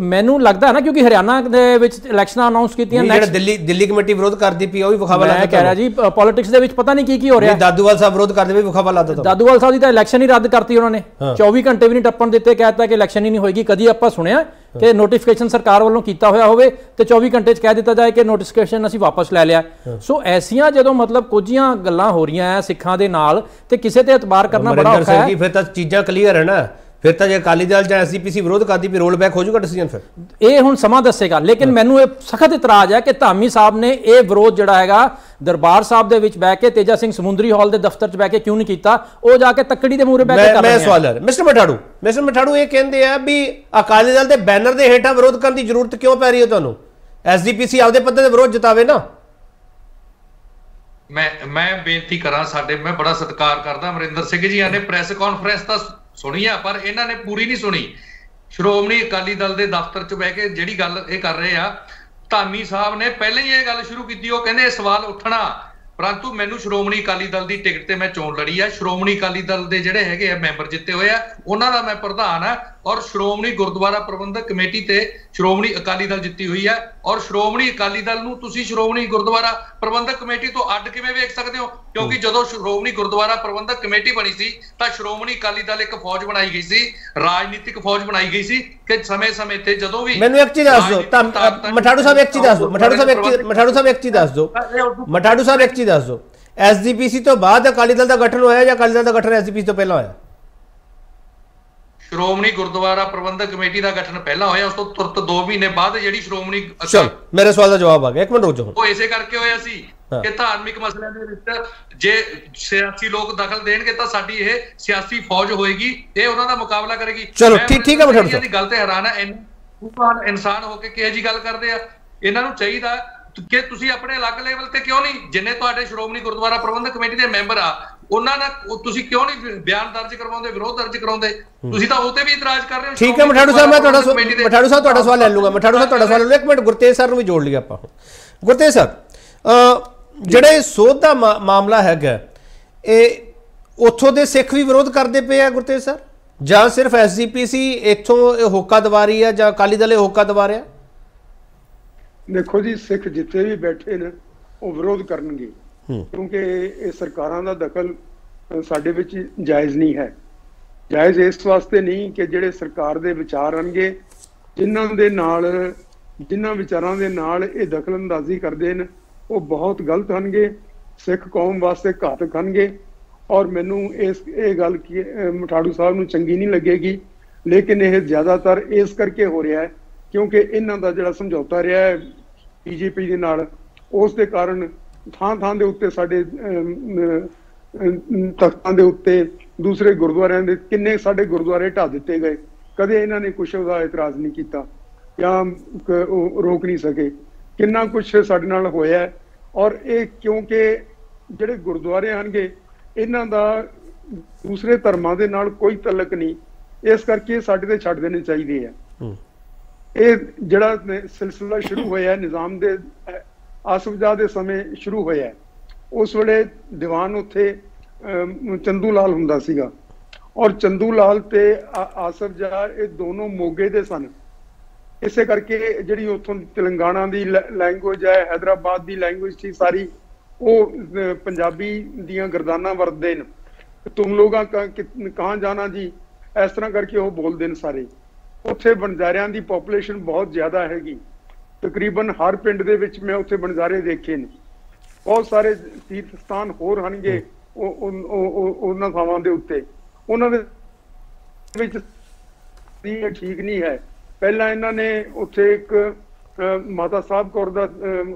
ਮੈਨੂੰ ਲੱਗਦਾ ਹੈ ਨਾ, ਕਿਉਂਕਿ ਹਰਿਆਣਾ ਦੇ ਵਿੱਚ ਇਲੈਕਸ਼ਨਾਂ ਅਨਾਉਂਸ ਕੀਤੀਆਂ, ਜਿਹੜਾ ਦਿੱਲੀ ਕਮੇਟੀ ਵਿਰੋਧ ਕਰਦੀ ਪਈ ਉਹ ਵੀ ਵਿਖਾਵਾ ਲੱਗਦਾ। ਮੈਂ ਕਹਿ ਰਿਹਾ ਜੀ ਪੋਲਿਟਿਕਸ ਦੇ ਵਿੱਚ ਪਤਾ ਨਹੀਂ ਕੀ ਹੋ ਰਿਹਾ। ਦਾਦੂਵਾਲ ਸਾਹਿਬ ਵਿਰੋਧ ਕਰਦੇ ਵੀ ਵਿਖਾਵਾ ਲੱਗਦਾ। ਦਾਦੂਵਾਲ ਸਾਹਿਬ ਦੀ ਤਾਂ ਇਲੈਕਸ਼ਨ ਹੀ ਰੱਦ ਕਰਤੀ ਉਹਨਾਂ ਨੇ, 24 ਘੰਟੇ ਵੀ ਨਹੀਂ ਟੱਪਣ ਦਿੱਤੇ, ਕਹਿਤਾ ਕਿ ਇਲੈਕਸ਼ਨ ਹੀ ਨਹੀਂ ਹੋਏਗੀ। ਕਦੀ ਆਪਾਂ ਸੁਣਿਆ ਕਿ ਨੋਟੀਫਿਕੇਸ਼ਨ ਸਰਕਾਰ ਵੱਲੋਂ ਕੀਤਾ ਹੋਇਆ ਹੋਵੇ ਤੇ 24 ਘੰਟੇ 'ਚ ਕਹਿ ਦਿੱਤਾ ਜਾਏ ਕਿ ਨੋਟੀਫਿਕੇਸ਼ਨ ਅਸੀਂ ਵਾਪਸ ਲੈ ਲਿਆ। ਸੋ ਐਸੀਆਂ ਜਦੋਂ ਮਤਲਬ ਕੁਝੀਆਂ ਗੱਲਾਂ ਹੋ ਰਹੀਆਂ ਸਿੱਖਾਂ ਦੇ ਨਾਲ ਤੇ ਕਿਸੇ ਤੇ ਇਤਬਾਰ ਕਰਨਾ ਬੜਾ ਔਖਾ ਹੈ। ਫਿਰ ਤਾਂ ਚੀਜ਼ਾਂ ਕਲੀਅਰ ਹੈ ਨਾ, ਫਿਰ ਤਾਂ ਜੇ ਅਕਾਲੀ ਦਲ ਜਾਂ SGPC ਵਿਰੋਧ ਕਰਦੀ ਵੀ ਰੋਲ ਬੈਕ ਹੋ ਜਾਊਗਾ ਡਿਸੀਜਨ, ਫਿਰ ਇਹ ਹੁਣ ਸਮਾਂ ਦੱਸੇਗਾ। ਲੇਕਿਨ ਮੈਨੂੰ ਇਹ ਸਖਤ ਇਤਰਾਜ਼ ਹੈ ਕਿ ਧਾਮੀ ਸਾਹਿਬ ਨੇ ਇਹ ਵਿਰੋਧ ਜਿਹੜਾ ਹੈਗਾ ਦਰਬਾਰ ਸਾਹਿਬ ਦੇ ਵਿੱਚ ਬਹਿ ਕੇ, ਤੇਜਾ ਸਿੰਘ ਸਮੁੰਦਰੀ ਹਾਲ ਦੇ ਦਫ਼ਤਰ 'ਚ ਬਹਿ ਕੇ ਕਿਉਂ ਨਹੀਂ ਕੀਤਾ? ਉਹ ਜਾ ਕੇ ਤੱਕੜੀ ਦੇ ਮੂਹਰੇ ਬਹਿ ਕੇ ਕਰ ਰਹੇ ਆ। ਮੈਂ ਸਵਾਲ ਹੈ ਮਿਸਟਰ ਮਠਾੜੂ ਇਹ ਕਹਿੰਦੇ ਆ ਵੀ ਅਕਾਲੀ ਦਲ ਦੇ ਬੈਨਰ ਦੇ ਹੇਠਾਂ ਵਿਰੋਧ ਕਰਨ ਦੀ ਜ਼ਰੂਰਤ ਕਿਉਂ ਪੈ ਰਹੀ ਹੈ ਤੁਹਾਨੂੰ? SGPC ਆਪਦੇ ਪੱਧਰ ਤੇ ਵਿਰੋਧ ਜਿਤਾਵੇ ਨਾ। ਮੈਂ ਬੇਨਤੀ ਕਰਾਂ, ਸਾਡੇ ਮੈਂ ਬੜਾ ਸਤਿਕਾਰ ਕਰਦਾ ਅਮਰਿੰਦਰ ਸਿੰਘ ਜੀ ਨੇ ਪ੍ਰੈਸ ਕਾਨਫਰੰਸ ਤਾਂ ਸੁਣੀ ਆ, ਪਰ ਇਹਨਾਂ ਨੇ ਪੂਰੀ ਨਹੀਂ ਸੁਣੀ। ਸ਼੍ਰੋਮਣੀ ਅਕਾਲੀ ਦਲ ਦੇ ਦਫ਼ਤਰ 'ਚ ਬਹਿ ਕੇ ਜਿਹੜੀ ਗੱਲ ਇਹ ਕਰ ਰਹੇ ਆ, ਧਾਮੀ ਸਾਹਿਬ ਨੇ ਪਹਿਲਾਂ ਹੀ ਇਹ ਗੱਲ ਸ਼ੁਰੂ ਕੀਤੀ। ਉਹ ਕਹਿੰਦੇ ਇਹ ਸਵਾਲ ਉੱਠਣਾ, ਪਰੰਤੂ ਮੈਨੂੰ ਸ਼੍ਰੋਮਣੀ ਅਕਾਲੀ ਦਲ ਦੀ ਟਿਕਟ ਤੇ ਮੈਂ ਚੋਣ ਲੜੀ ਆ। ਸ਼੍ਰੋਮਣੀ ਅਕਾਲੀ ਦਲ ਦੇ ਜਿਹੜੇ ਹੈਗੇ ਆ ਮੈਂਬਰ ਜਿੱਤੇ ਹੋਏ ਆ, ਉਹਨਾਂ ਦਾ ਮੈਂ ਪ੍ਰਧਾਨ ਆ, ਔਰ ਸ਼੍ਰੋਮਣੀ ਗੁਰਦੁਆਰਾ ਪ੍ਰਬੰਧਕ ਕਮੇਟੀ ਤੇ ਸ਼੍ਰੋਮਣੀ ਅਕਾਲੀ ਦਲ ਜਿੱਤੀ ਹੋਈ ਹੈ। ਔਰ ਸ਼੍ਰੋਮਣੀ ਅਕਾਲੀ ਦਲ ਨੂੰ ਤੁਸੀਂ ਸ਼੍ਰੋਮਣੀ ਗੁਰਦੁਆਰਾ ਪ੍ਰਬੰਧਕ ਕਮੇਟੀ ਤੋਂ ਅੱਡ ਕਿਵੇਂ ਵੇਖ ਸਕਦੇ ਹੋ? ਕਿਉਂਕਿ ਜਦੋਂ ਸ਼੍ਰੋਮਣੀ ਗੁਰਦੁਆਰਾ ਪ੍ਰਬੰਧਕ ਕਮੇਟੀ ਬਣੀ ਸੀ ਤਾਂ ਸ਼੍ਰੋਮਣੀ ਅਕਾਲੀ ਦਲ ਇੱਕ ਫੌਜ ਬਣਾਈ ਗਈ ਸੀ, ਰਾਜਨੀਤਿਕ ਫੌਜ ਬਣਾਈ ਗਈ ਸੀ ਕਿ ਸਮੇਂ-ਸਮੇਂ ਤੇ ਜਦੋਂ ਵੀ ਮੈਨੂੰ ਇੱਕ ਚੀਜ਼ ਦੱਸ ਦਿਓ, ਮਠਾੜੂ ਸਾਹਿਬ ਇੱਕ ਚੀਜ਼ ਦੱਸ ਦਿਓ, ਮਠਾੜੂ ਸਾਹਿਬ ਇੱਕ ਚੀਜ਼ ਦੱਸ ਦਿਓ, SGPC ਤੋਂ ਬਾਅਦ ਅਕਾਲੀ ਦਲ ਦਾ ਗਠਨ ਹੋਇਆ ਜਾਂ ਅਕਾਲੀ ਦਲ ਦਾ ਗਠਨ SGPC ਤੋਂ ਪਹਿਲਾਂ ਹੋਇਆ? ਸ਼੍ਰੋਮਣੀ ਗੁਰਦੁਆਰਾ ਪ੍ਰਬੰਧਕ ਕਮੇਟੀ ਦਾ ਗਠਨ ਪਹਿਲਾਂ ਹੋਇਆ, ਉਸ ਤੋਂ ਤੁਰੰਤ 2 ਮਹੀਨੇ ਬਾਅਦ ਜਿਹੜੀ ਸ਼੍ਰੋਮਣੀ ਮੇਰੇ ਸਵਾਲ ਦਾ ਜਵਾਬ ਆ ਗਿਆ। ਇੱਕ ਮਿੰਟ ਰੁਕ ਜਾਓ। ਉਹ ਇਸੇ ਕਰਕੇ ਹੋਇਆ ਸੀ ਕਿ ਧਾਰਮਿਕ ਮਸਲਿਆਂ ਦੇ ਵਿੱਚ ਜੇ ਸਿਆਸੀ ਲੋਕ ਦਖਲ ਦੇਣਗੇ ਤਾਂ ਸਾਡੀ ਇਹ ਸਿਆਸੀ ਫੌਜ ਹੋਏਗੀ, ਇਹ ਉਹਨਾਂ ਦਾ ਮੁਕਾਬਲਾ ਕਰੇਗੀ। ਚਲੋ ਠੀਕ ਹੈ ਮਠਾੜੂ ਸਾਹਿਬ, ਦੀ ਗੱਲ ਤੇ ਹੈਰਾਨ ਹੈ, ਇਨਸਾਨ ਹੋ ਕੇ ਕਿਹੋ ਜਿਹੀ ਗੱਲ ਕਰਦੇ ਆ। ਇਹਨਾਂ ਨੂੰ ਚਾਹੀਦਾ ਕਿ ਤੁਸੀਂ ਆਪਣੇ ਅਲੱਗ ਲੈਵਲ ਤੇ ਕਿਉਂ ਨਹੀਂ, ਜਿੰਨੇ ਤੁਹਾਡੇ ਸ਼੍ਰੋਮਣੀ ਗੁਰਦੁਆਰਾ ਪ੍ਰਬੰਧਕ ਕਮੇਟੀ ਦੇ ਮੈਂਬਰ ਆ, ਉਹਨਾਂ ਨਾਲ ਤੁਸੀਂ ਕਿਉਂ ਨਹੀਂ ਬਿਆਨ ਦਰਜ ਕਰਵਾਉਂਦੇ, ਵਿਰੋਧ ਦਰਜ ਕਰਾਉਂਦੇ? ਤੁਸੀਂ ਤਾਂ ਉਹ ਤੇ ਵੀ ਇਤਰਾਜ਼ ਕਰ ਰਹੇ ਹੋ। ਠੀਕ ਹੈ ਮਠਾੜੂ ਸਾਹਿਬ, ਮੈਂ ਤੁਹਾਡਾ ਸਵਾਲ ਲੈ ਲੂੰਗਾ। ਮਠਾੜੂ ਸਾਹਿਬ ਤੁਹਾਡਾ ਸਵਾਲ ਲੈ ਲਓ। ਇੱਕ ਮਿੰਟ ਗੁਰਤੇਜ ਸਰ ਨੂੰ ਵੀ ਜੋੜ ਲਿਆ ਆਪਾਂ। ਗੁਰਤੇਜ ਸਰ, ਜਿਹੜੇ ਸੋਧ ਦਾ ਮਾਮਲਾ ਹੈਗਾ, ਇਹ ਉੱਥੋਂ ਦੇ ਸਿੱਖ ਵੀ ਵਿਰੋਧ ਕਰਦੇ ਪਏ ਆ ਗੁਰਤੇਜ ਸਰ, ਜਾਂ ਸਿਰਫ SGPC ਇੱਥੋਂ ਹੋਕਾ ਦਵਾ ਰਹੀ ਹੈ ਜਾਂ ਅਕਾਲੀ ਦਲ ਹੋਕਾ ਦਵਾ ਰਿਹਾ? देखो जी, सिख जिथे भी बैठे ने वो विरोध करनगे, क्योंकि ये सरकारां दा दखल साडे विच जायज़ नहीं है। जायज़ इस वास्ते नहीं कि ਜਿਹੜੇ ਸਰਕਾਰ ਦੇ ਵਿਚਾਰ ਆਣਗੇ, ਜਿਨ੍ਹਾਂ ਵਿਚਾਰਾਂ ਦੇ ਨਾਲ ਇਹ ਦਖਲਅੰਦਾਜ਼ੀ ਕਰਦੇ ਨੇ, ਉਹ ਬਹੁਤ ਗਲਤ ਹਨਗੇ, ਸਿੱਖ ਕੌਮ ਵਾਸਤੇ ਘਾਤਕ ਹਨਗੇ। ਔਰ ਮੈਨੂੰ ਇਹ ਗੱਲ ਮਠਾੜੂ ਸਾਹਿਬ ਨੂੰ ਚੰਗੀ ਨਹੀਂ ਲੱਗੇਗੀ, ਲੇਕਿਨ ਇਹ ਜ਼ਿਆਦਾਤਰ ਇਸ ਕਰਕੇ ਹੋ ਰਿਹਾ ਹੈ ਕਿਉਂਕਿ ਇਹਨਾਂ ਦਾ ਜਿਹੜਾ ਸਮਝੌਤਾ ਰਿਹਾ ਹੈ ਬੀਜੇਪੀ ਦੇ ਨਾਲ, ਉਸ ਦੇ ਕਾਰਨ ਥਾਂ ਦੇ ਉੱਤੇ ਸਾਡੇ ਤਖਤਾਂ ਦੇ ਉੱਤੇ ਦੂਸਰੇ ਗੁਰਦੁਆਰਿਆਂ ਦੇ ਕਿੰਨੇ ਸਾਡੇ ਗੁਰਦੁਆਰੇ ਢਾ ਦਿੱਤੇ ਗਏ। ਕਦੇ ਇਹਨਾਂ ਨੇ ਕੁਛ ਉਹਦਾ ਇਤਰਾਜ਼ ਨਹੀਂ ਕੀਤਾ ਜਾਂ ਰੋਕ ਨਹੀਂ ਸਕੇ। ਕਿੰਨਾ ਕੁਛ ਸਾਡੇ ਨਾਲ ਹੋਇਆ। ਔਰ ਇਹ ਕਿਉਂਕਿ ਜਿਹੜੇ ਗੁਰਦੁਆਰੇ ਹਨਗੇ ਇਹਨਾਂ ਦਾ ਦੂਸਰੇ ਧਰਮਾਂ ਦੇ ਨਾਲ ਕੋਈ ਤਲਕ ਨਹੀਂ, ਇਸ ਕਰਕੇ ਸਾਡੇ ਤੇ ਛੱਡ ਦੇਣੇ ਚਾਹੀਦੇ ਆ। ਇਹ ਜਿਹੜਾ ਸਿਲਸਿਲਾ ਸ਼ੁਰੂ ਹੋਇਆ ਨਿਜ਼ਾਮ ਦੇ ਆਸਫ ਜਾਹ ਦੇ ਸਮੇਂ ਸ਼ੁਰੂ ਹੋਇਆ, ਉਸ ਵੇਲੇ ਦੀਵਾਨ ਉੱਥੇ ਚੰਦੂ ਲਾਲ ਹੁੰਦਾ ਸੀਗਾ, ਔਰ ਚੰਦੂ ਲਾਲ ਤੇ ਆਸਫ ਜਾਹ ਇਹ ਦੋਨੋਂ ਮੋਗੇ ਦੇ ਸਨ। ਇਸੇ ਕਰਕੇ ਜਿਹੜੀ ਉੱਥੋਂ ਤੇਲੰਗਾਨਾ ਦੀ ਲੈਂਗੁਏਜ ਹੈ, ਹੈਦਰਾਬਾਦ ਦੀ ਲੈਂਗੁਏਜ ਸੀ ਸਾਰੀ, ਉਹ ਪੰਜਾਬੀ ਦੀਆਂ ਗਰਦਾਨਾਂ ਵਰਤਦੇ ਨੇ। ਤੁਮ ਲੋਕਾਂ ਕਹਾਂ ਜਾਣਾ ਜੀ, ਇਸ ਤਰ੍ਹਾਂ ਕਰਕੇ ਉਹ ਬੋਲਦੇ ਨੇ ਸਾਰੇ। ਉੱਥੇ ਬੰਜਾਰਿਆਂ ਦੀ ਪੋਪੂਲੇਸ਼ਨ ਬਹੁਤ ਜ਼ਿਆਦਾ ਹੈਗੀ, ਤਕਰੀਬਨ ਹਰ ਪਿੰਡ ਦੇ ਵਿੱਚ ਮੈਂ ਉੱਥੇ ਬੰਜਾਰੇ ਦੇਖੇ ਨੇ। ਬਹੁਤ ਸਾਰੇ ਤੀਰਥ ਸਥਾਨ ਹੋਰ ਹਨਗੇ ਉਹਨਾਂ ਥਾਵਾਂ ਦੇ ਉੱਤੇ, ਉਹਨਾਂ ਦੇ ਵਿੱਚ ਠੀਕ ਨਹੀਂ ਹੈ। ਪਹਿਲਾਂ ਇਹਨਾਂ ਨੇ ਉੱਥੇ ਇੱਕ ਮਾਤਾ ਸਾਹਿਬ ਕੌਰ ਦਾ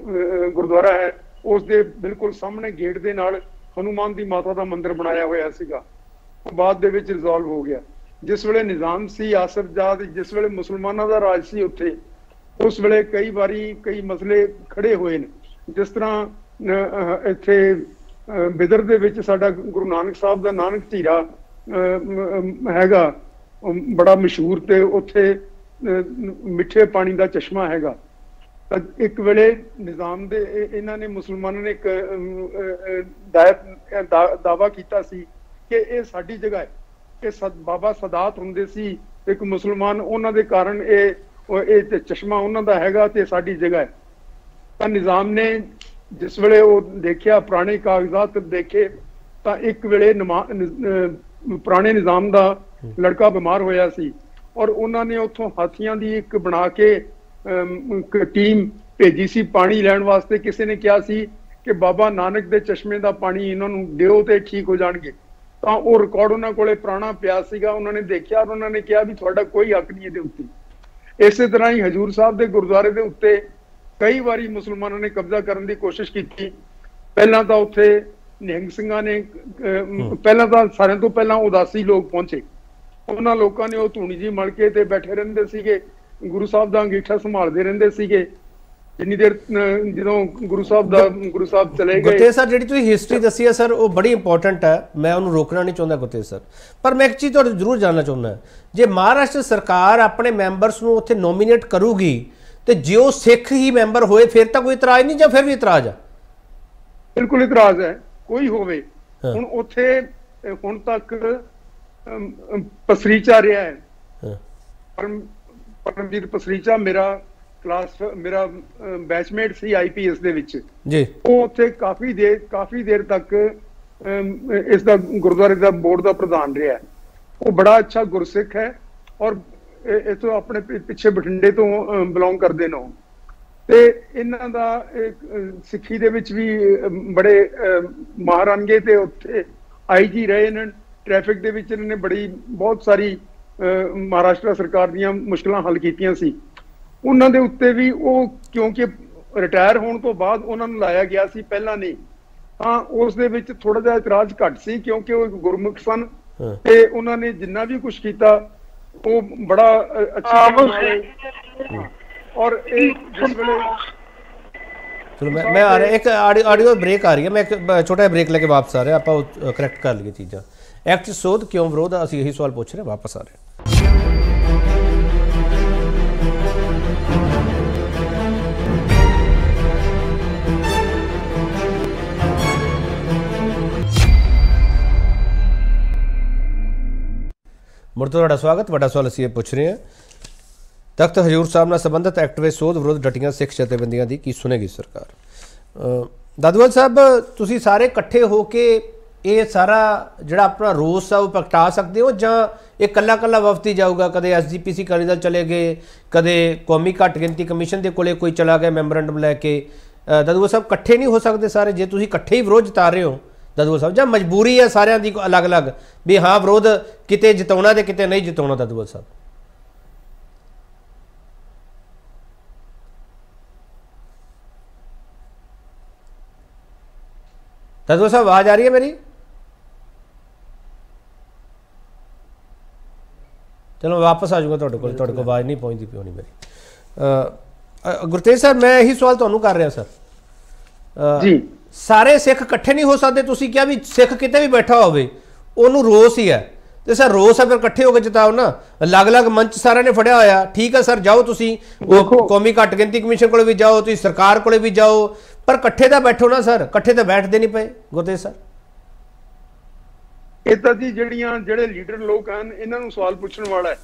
ਗੁਰਦੁਆਰਾ ਹੈ, ਉਸ ਦੇ ਬਿਲਕੁਲ ਸਾਹਮਣੇ ਗੇਟ ਦੇ ਨਾਲ ਹਨੂਮਾਨ ਦੀ ਮਾਤਾ ਦਾ ਮੰਦਿਰ ਬਣਾਇਆ ਹੋਇਆ ਸੀਗਾ, ਉਹ ਬਾਅਦ ਦੇ ਵਿੱਚ ਰਿਜ਼ੋਲਵ ਹੋ ਗਿਆ। ਜਿਸ ਵੇਲੇ ਨਿਜ਼ਾਮ ਸੀ ਆਸਫ ਜਾਹ, ਜਿਸ ਵੇਲੇ ਮੁਸਲਮਾਨਾਂ ਦਾ ਰਾਜ ਸੀ ਉੱਥੇ, ਉਸ ਵੇਲੇ ਕਈ ਵਾਰੀ ਕਈ ਮਸਲੇ ਖੜੇ ਹੋਏ ਨੇ। ਜਿਸ ਤਰ੍ਹਾਂ ਇੱਥੇ ਬਿਦਰ ਦੇ ਵਿੱਚ ਸਾਡਾ ਗੁਰੂ ਨਾਨਕ ਸਾਹਿਬ ਦਾ ਨਾਨਕ ਝੀਰਾ ਹੈਗਾ, ਬੜਾ ਮਸ਼ਹੂਰ, ਤੇ ਉੱਥੇ ਮਿੱਠੇ ਪਾਣੀ ਦਾ ਚਸ਼ਮਾ ਹੈਗਾ। ਤਾਂ ਇੱਕ ਵੇਲੇ ਨਿਜ਼ਾਮ ਦੇ ਇਹਨਾਂ ਨੇ ਮੁਸਲਮਾਨਾਂ ਨੇ ਇੱਕ ਦਾਅਵਾ ਕੀਤਾ ਸੀ ਕਿ ਇਹ ਸਾਡੀ ਜਗ੍ਹਾ ਹੈ, ਕਿ ਬਾਬਾ ਸਦਾਤ ਹੁੰਦੇ ਸੀ ਇੱਕ ਮੁਸਲਮਾਨ, ਉਹਨਾਂ ਦੇ ਕਾਰਨ ਇਹ ਚਸ਼ਮਾ ਉਹਨਾਂ ਦਾ ਹੈਗਾ ਤੇ ਸਾਡੀ ਜਗ੍ਹਾ ਹੈ। ਤਾਂ ਨਿਜ਼ਾਮ ਨੇ ਜਿਸ ਵੇਲੇ ਉਹ ਦੇਖਿਆ, ਪੁਰਾਣੇ ਕਾਗਜ਼ਾਤ ਦੇਖੇ, ਤਾਂ ਇੱਕ ਵੇਲੇ ਪੁਰਾਣੇ ਨਿਜ਼ਾਮ ਦਾ ਲੜਕਾ ਬਿਮਾਰ ਹੋਇਆ ਸੀ, ਔਰ ਉਹਨਾਂ ਨੇ ਉੱਥੋਂ ਹਾਥੀਆਂ ਦੀ ਇੱਕ ਬਣਾ ਕੇ ਟੀਮ ਭੇਜੀ ਸੀ ਪਾਣੀ ਲੈਣ ਵਾਸਤੇ। ਕਿਸੇ ਨੇ ਕਿਹਾ ਸੀ ਕਿ ਬਾਬਾ ਨਾਨਕ ਦੇ ਚਸ਼ਮੇ ਦਾ ਪਾਣੀ ਇਹਨਾਂ ਨੂੰ ਦਿਓ ਤੇ ਠੀਕ ਹੋ ਜਾਣਗੇ। ਤਾਂ ਉਹ ਰਿਕਾਰਡ ਉਹਨਾਂ ਕੋਲੇ ਪੁਰਾਣਾ ਪਿਆ ਸੀਗਾ, ਉਹਨਾਂ ਨੇ ਦੇਖਿਆ ਔਰ ਉਹਨਾਂ ਨੇ ਕਿਹਾ ਵੀ ਤੁਹਾਡਾ ਕੋਈ ਹੱਕ ਨਹੀਂ ਇਹਦੇ ਉੱਤੇ। ਇਸੇ ਤਰ੍ਹਾਂ ਹੀ ਹਜੂਰ ਸਾਹਿਬ ਦੇ ਗੁਰਦੁਆਰੇ ਦੇ ਉੱਤੇ ਕਈ ਵਾਰੀ ਮੁਸਲਮਾਨਾਂ ਨੇ ਕਬਜ਼ਾ ਕਰਨ ਦੀ ਕੋਸ਼ਿਸ਼ ਕੀਤੀ। ਪਹਿਲਾਂ ਤਾਂ ਉੱਥੇ ਨਿਹੰਗ ਸਿੰਘਾਂ ਨੇ ਪਹਿਲਾਂ ਤਾਂ ਸਾਰਿਆਂ ਤੋਂ ਪਹਿਲਾਂ ਉਦਾਸੀ ਲੋਕ ਪਹੁੰਚੇ, ਉਹਨਾਂ ਲੋਕਾਂ ਨੇ ਉਹ ਧੂਣੀ ਜੀ ਮਲ ਕੇ ਤੇ ਬੈਠੇ ਰਹਿੰਦੇ ਸੀਗੇ, ਗੁਰੂ ਸਾਹਿਬ ਦਾ ਅੰਗੀਠਾ ਸੰਭਾਲਦੇ ਰਹਿੰਦੇ ਸੀਗੇ ਜਿੰਨੀ ਦੇਰ ਜਦੋਂ ਗੁਰੂ ਸਾਹਿਬ ਚਲੇ ਗਏ। ਗੁਰਤੇਜ ਸਰ, ਜਿਹੜੀ ਤੁਸੀਂ ਹਿਸਟਰੀ ਦੱਸੀ ਹੈ ਸਰ, ਉਹ ਬੜੀ ਇੰਪੋਰਟੈਂਟ ਹੈ, ਮੈਂ ਉਹਨੂੰ ਰੋਕਣਾ ਨਹੀਂ ਚਾਹੁੰਦਾ ਗੁਰਤੇਜ ਸਰ, ਪਰ ਮੈਂ ਇੱਕ ਚੀਜ਼ ਤੁਹਾਡੇ ਜ਼ਰੂਰ ਜਾਣਨਾ ਚਾਹੁੰਦਾ, ਜੇ ਮਹਾਰਾਸ਼ਟਰ ਸਰਕਾਰ ਆਪਣੇ ਮੈਂਬਰਸ ਨੂੰ ਉੱਥੇ ਨੋਮੀਨੇਟ ਕਰੂਗੀ ਤੇ ਜੇ ਉਹ ਸਿੱਖ ਹੀ ਮੈਂਬਰ ਹੋਏ ਫਿਰ ਤਾਂ ਕੋਈ ਇਤਰਾਜ਼ ਨਹੀਂ, ਜਾਂ ਫਿਰ ਵੀ ਇਤਰਾਜ਼ ਆ? ਬਿਲਕੁਲ ਇਤਰਾਜ਼ ਹੈ, ਕੋਈ ਹੋਵੇ। ਹੁਣ ਉੱਥੇ ਹੁਣ ਤੱਕ ਪਸਰੀਚਾ ਰਿਹਾ ਹੈ, ਪਰਮਜੀਤ ਪਸਰੀਚਾ ਮੇਰਾ ਬੈਚਮੇਟ ਸੀ IPS ਦੇ ਵਿੱਚ ਜੀ। ਉਹ ਉੱਥੇ ਕਾਫੀ ਦੇਰ ਤੱਕ ਇਸ ਦਾ ਗੁਰਦੁਆਰੇ ਦਾ ਬੋਰਡ ਦਾ ਪ੍ਰਧਾਨ ਰਿਹਾ। ਉਹ ਬੜਾ ਅੱਛਾ ਗੁਰਸਿੱਖ ਹੈ, ਔਰ ਇਥੋਂ ਆਪਣੇ ਪਿੱਛੇ ਬਠਿੰਡੇ ਤੋਂ ਬਿਲੋਂਗ ਕਰਦੇ ਨੇ। ਤੇ ਇਹਨਾਂ ਦਾ ਸਿੱਖੀ ਦੇ ਵਿੱਚ ਵੀ ਬੜੇ ਮਾਹਰ ਆਣਗੇ, ਤੇ ਉੱਥੇ IG ਰਹੇ ਨੇ। ਟ੍ਰੈਫਿਕ ਦੇ ਵਿੱਚ ਇਹਨਾਂ ਨੇ ਬਹੁਤ ਸਾਰੀ ਮਹਾਰਾਸ਼ਟਰ ਸਰਕਾਰ ਦੀਆਂ ਮੁਸ਼ਕਲਾਂ ਹੱਲ ਕੀਤੀਆਂ ਸੀ। ਉਹਨਾਂ ਦੇ ਉੱਤੇ ਵੀ ਉਹ ਕਿਉਂਕਿ ਰਿਟਾਇਰ ਹੋਣ ਤੋਂ ਬਾਅਦ ਉਹਨਾਂ ਨੂੰ ਲਾਇਆ ਗਿਆ ਸੀ, ਪਹਿਲਾਂ ਨਹੀਂ, ਤਾਂ ਉਸ ਦੇ ਵਿੱਚ ਥੋੜਾ ਜਿਹਾ ਇਤਰਾਜ਼ ਘੱਟ ਸੀ ਕਿਉਂਕਿ ਉਹ ਗੁਰਮੁਖ ਸਨ ਤੇ ਉਹਨਾਂ ਨੇ ਜਿੰਨਾ ਵੀ ਕੁਝ ਕੀਤਾ ਉਹ ਬੜਾ ਅੱਛਾ। ਔਰ ਇਹ ਜਿਸ ਵੇਲੇ ਚਲੋ ਮੈਂ ਆ ਰਿਹਾ, ਇੱਕ ਆਡੀਓ ਬ੍ਰੇਕ ਆ ਰਹੀ ਹੈ, ਮੈਂ ਇੱਕ ਛੋਟਾ ਬ੍ਰੇਕ ਲੈ ਕੇ ਵਾਪਸ ਆ ਰਿਹਾ, ਆਪਾਂ ਕਰੈਕਟ ਕਰ ਲਈਏ ਚੀਜ਼ਾਂ। ਐਕਟ ਸੋਧ ਕਿਉਂ ਵਿਰੋਧ, ਅਸੀਂ ਇਹੀ ਸਵਾਲ ਪੁੱਛ ਰਹੇ, ਵਾਪਸ ਆ ਰਹੇ। ਮੁੜ ਤੋਂ ਤੁਹਾਡਾ ਸਵਾਗਤ। ਵੱਡਾ ਸਵਾਲ ਅਸੀਂ ਇਹ ਪੁੱਛ ਰਹੇ ਹਾਂ ਤਖਤ ਹਜ਼ੂਰ ਸਾਹਿਬ ਨਾਲ ਸੰਬੰਧਿਤ ਐਕਟਿਵਿਸਟ ਸੋਧ ਵਿਰੁੱਧ ਡਟੀਆਂ ਸਿੱਖ ਜਥੇਬੰਦੀਆਂ ਦੀ ਕੀ ਸੁਣੇਗੀ ਸਰਕਾਰ? ਦਾਦੂਵਾਲ ਸਾਹਿਬ, ਤੁਸੀਂ ਸਾਰੇ ਇਕੱਠੇ ਹੋ ਕੇ ਇਹ ਸਾਰਾ ਜਿਹੜਾ ਆਪਣਾ ਰੋਸ ਆ ਉਹ ਪ੍ਰਗਟਾ ਸਕਦੇ ਹੋ, ਜਾਂ ਇਹ ਕੱਲਾ ਕੱਲਾ ਵਫਦ ਹੀ ਜਾਊਗਾ? ਕਦੇ SGPC ਅਕਾਲੀ ਦਲ ਚਲੇ ਗਏ, ਕਦੇ ਕੌਮੀ ਘੱਟ ਗਿਣਤੀ ਕਮਿਸ਼ਨ ਦੇ ਕੋਲੇ ਕੋਈ ਚਲਾ ਗਿਆ ਮੈਮੋਰੈਂਡਮ ਲੈ ਕੇ। ਦਾਦੂਵਾਲ ਸਾਹਿਬ, ਇਕੱਠੇ ਨਹੀਂ ਹੋ ਸਕਦੇ ਸਾਰੇ? ਜੇ ਤੁਸੀਂ ਇਕੱਠੇ ਹੀ ਵਿਰੋਧ ਜਤਾ ਰਹੇ ਹੋ ਦਾਦੂਵਾਲ ਸਾਹਿਬ, ਜਾਂ ਮਜਬੂਰੀ ਹੈ ਸਾਰਿਆਂ ਦੀ ਅਲੱਗ-ਅਲੱਗ ਵੀ ਹਾਂ ਵਿਰੋਧ ਕਿਤੇ ਜਿਤਾਉਣਾ ਤੇ ਕਿਤੇ ਨਹੀਂ ਜਿਤਾਉਣਾ? ਦਾਦੂਵਾਲ ਸਾਹਿਬ ਦਾਦੂਵਾਲ ਸਾਹਿਬ ਆਵਾਜ਼ ਆ ਰਹੀ ਹੈ ਮੇਰੀ? ਚਲੋ ਵਾਪਸ ਆ ਜਾਊਗਾ ਤੁਹਾਡੇ ਕੋਲ ਆਵਾਜ਼ ਨਹੀਂ ਪਹੁੰਚਦੀ ਪਈ ਹੋਣੀ ਮੇਰੀ। ਗੁਰਤੇਜ ਸਾਹਿਬ, ਮੈਂ ਇਹੀ ਸਵਾਲ ਤੁਹਾਨੂੰ ਕਰ ਰਿਹਾ ਸਰ ਜੀ। ਸਾਰੇ ਸਿੱਖ ਇਕੱਠੇ ਨਹੀਂ ਹੋ ਸਕਦੇ? ਤੁਸੀਂ ਕਿਹਾ ਵੀ ਸਿੱਖ ਕਿਤੇ ਵੀ ਬੈਠਾ ਹੋਵੇ ਉਹਨੂੰ ਰੋਸ ਹੀ ਹੈ, ਤੇ ਸਰ ਰੋਸ ਹੈ ਫਿਰ ਇਕੱਠੇ ਹੋ ਕੇ ਜਿਤਾਓ ਨਾ। ਅਲੱਗ-ਅਲੱਗ ਮੰਚ ਸਾਰਿਆਂ ਨੇ ਫੜਿਆ ਹੋਇਆ, ਠੀਕ ਹੈ ਸਰ, ਜਾਓ ਤੁਸੀਂ ਕੌਮੀ ਘੱਟ ਗਿਣਤੀ ਕਮਿਸ਼ਨ ਕੋਲੇ ਵੀ ਜਾਓ, ਤੁਸੀਂ ਸਰਕਾਰ ਕੋਲੇ ਵੀ ਜਾਓ, ਪਰ ਇਕੱਠੇ ਤਾਂ ਬੈਠੋ ਨਾ ਸਰ। ਇਕੱਠੇ ਤਾਂ ਬੈਠਦੇ ਨਹੀਂ ਪਏ ਗੁਰਤੇਜ ਸਰ। ਇਹ ਤਾਂ ਜੀ ਜਿਹੜੇ ਲੀਡਰ ਲੋਕ ਹਨ ਇਹਨਾਂ ਨੂੰ ਸਵਾਲ ਪੁੱਛਣ ਵਾਲਾ ਹੈ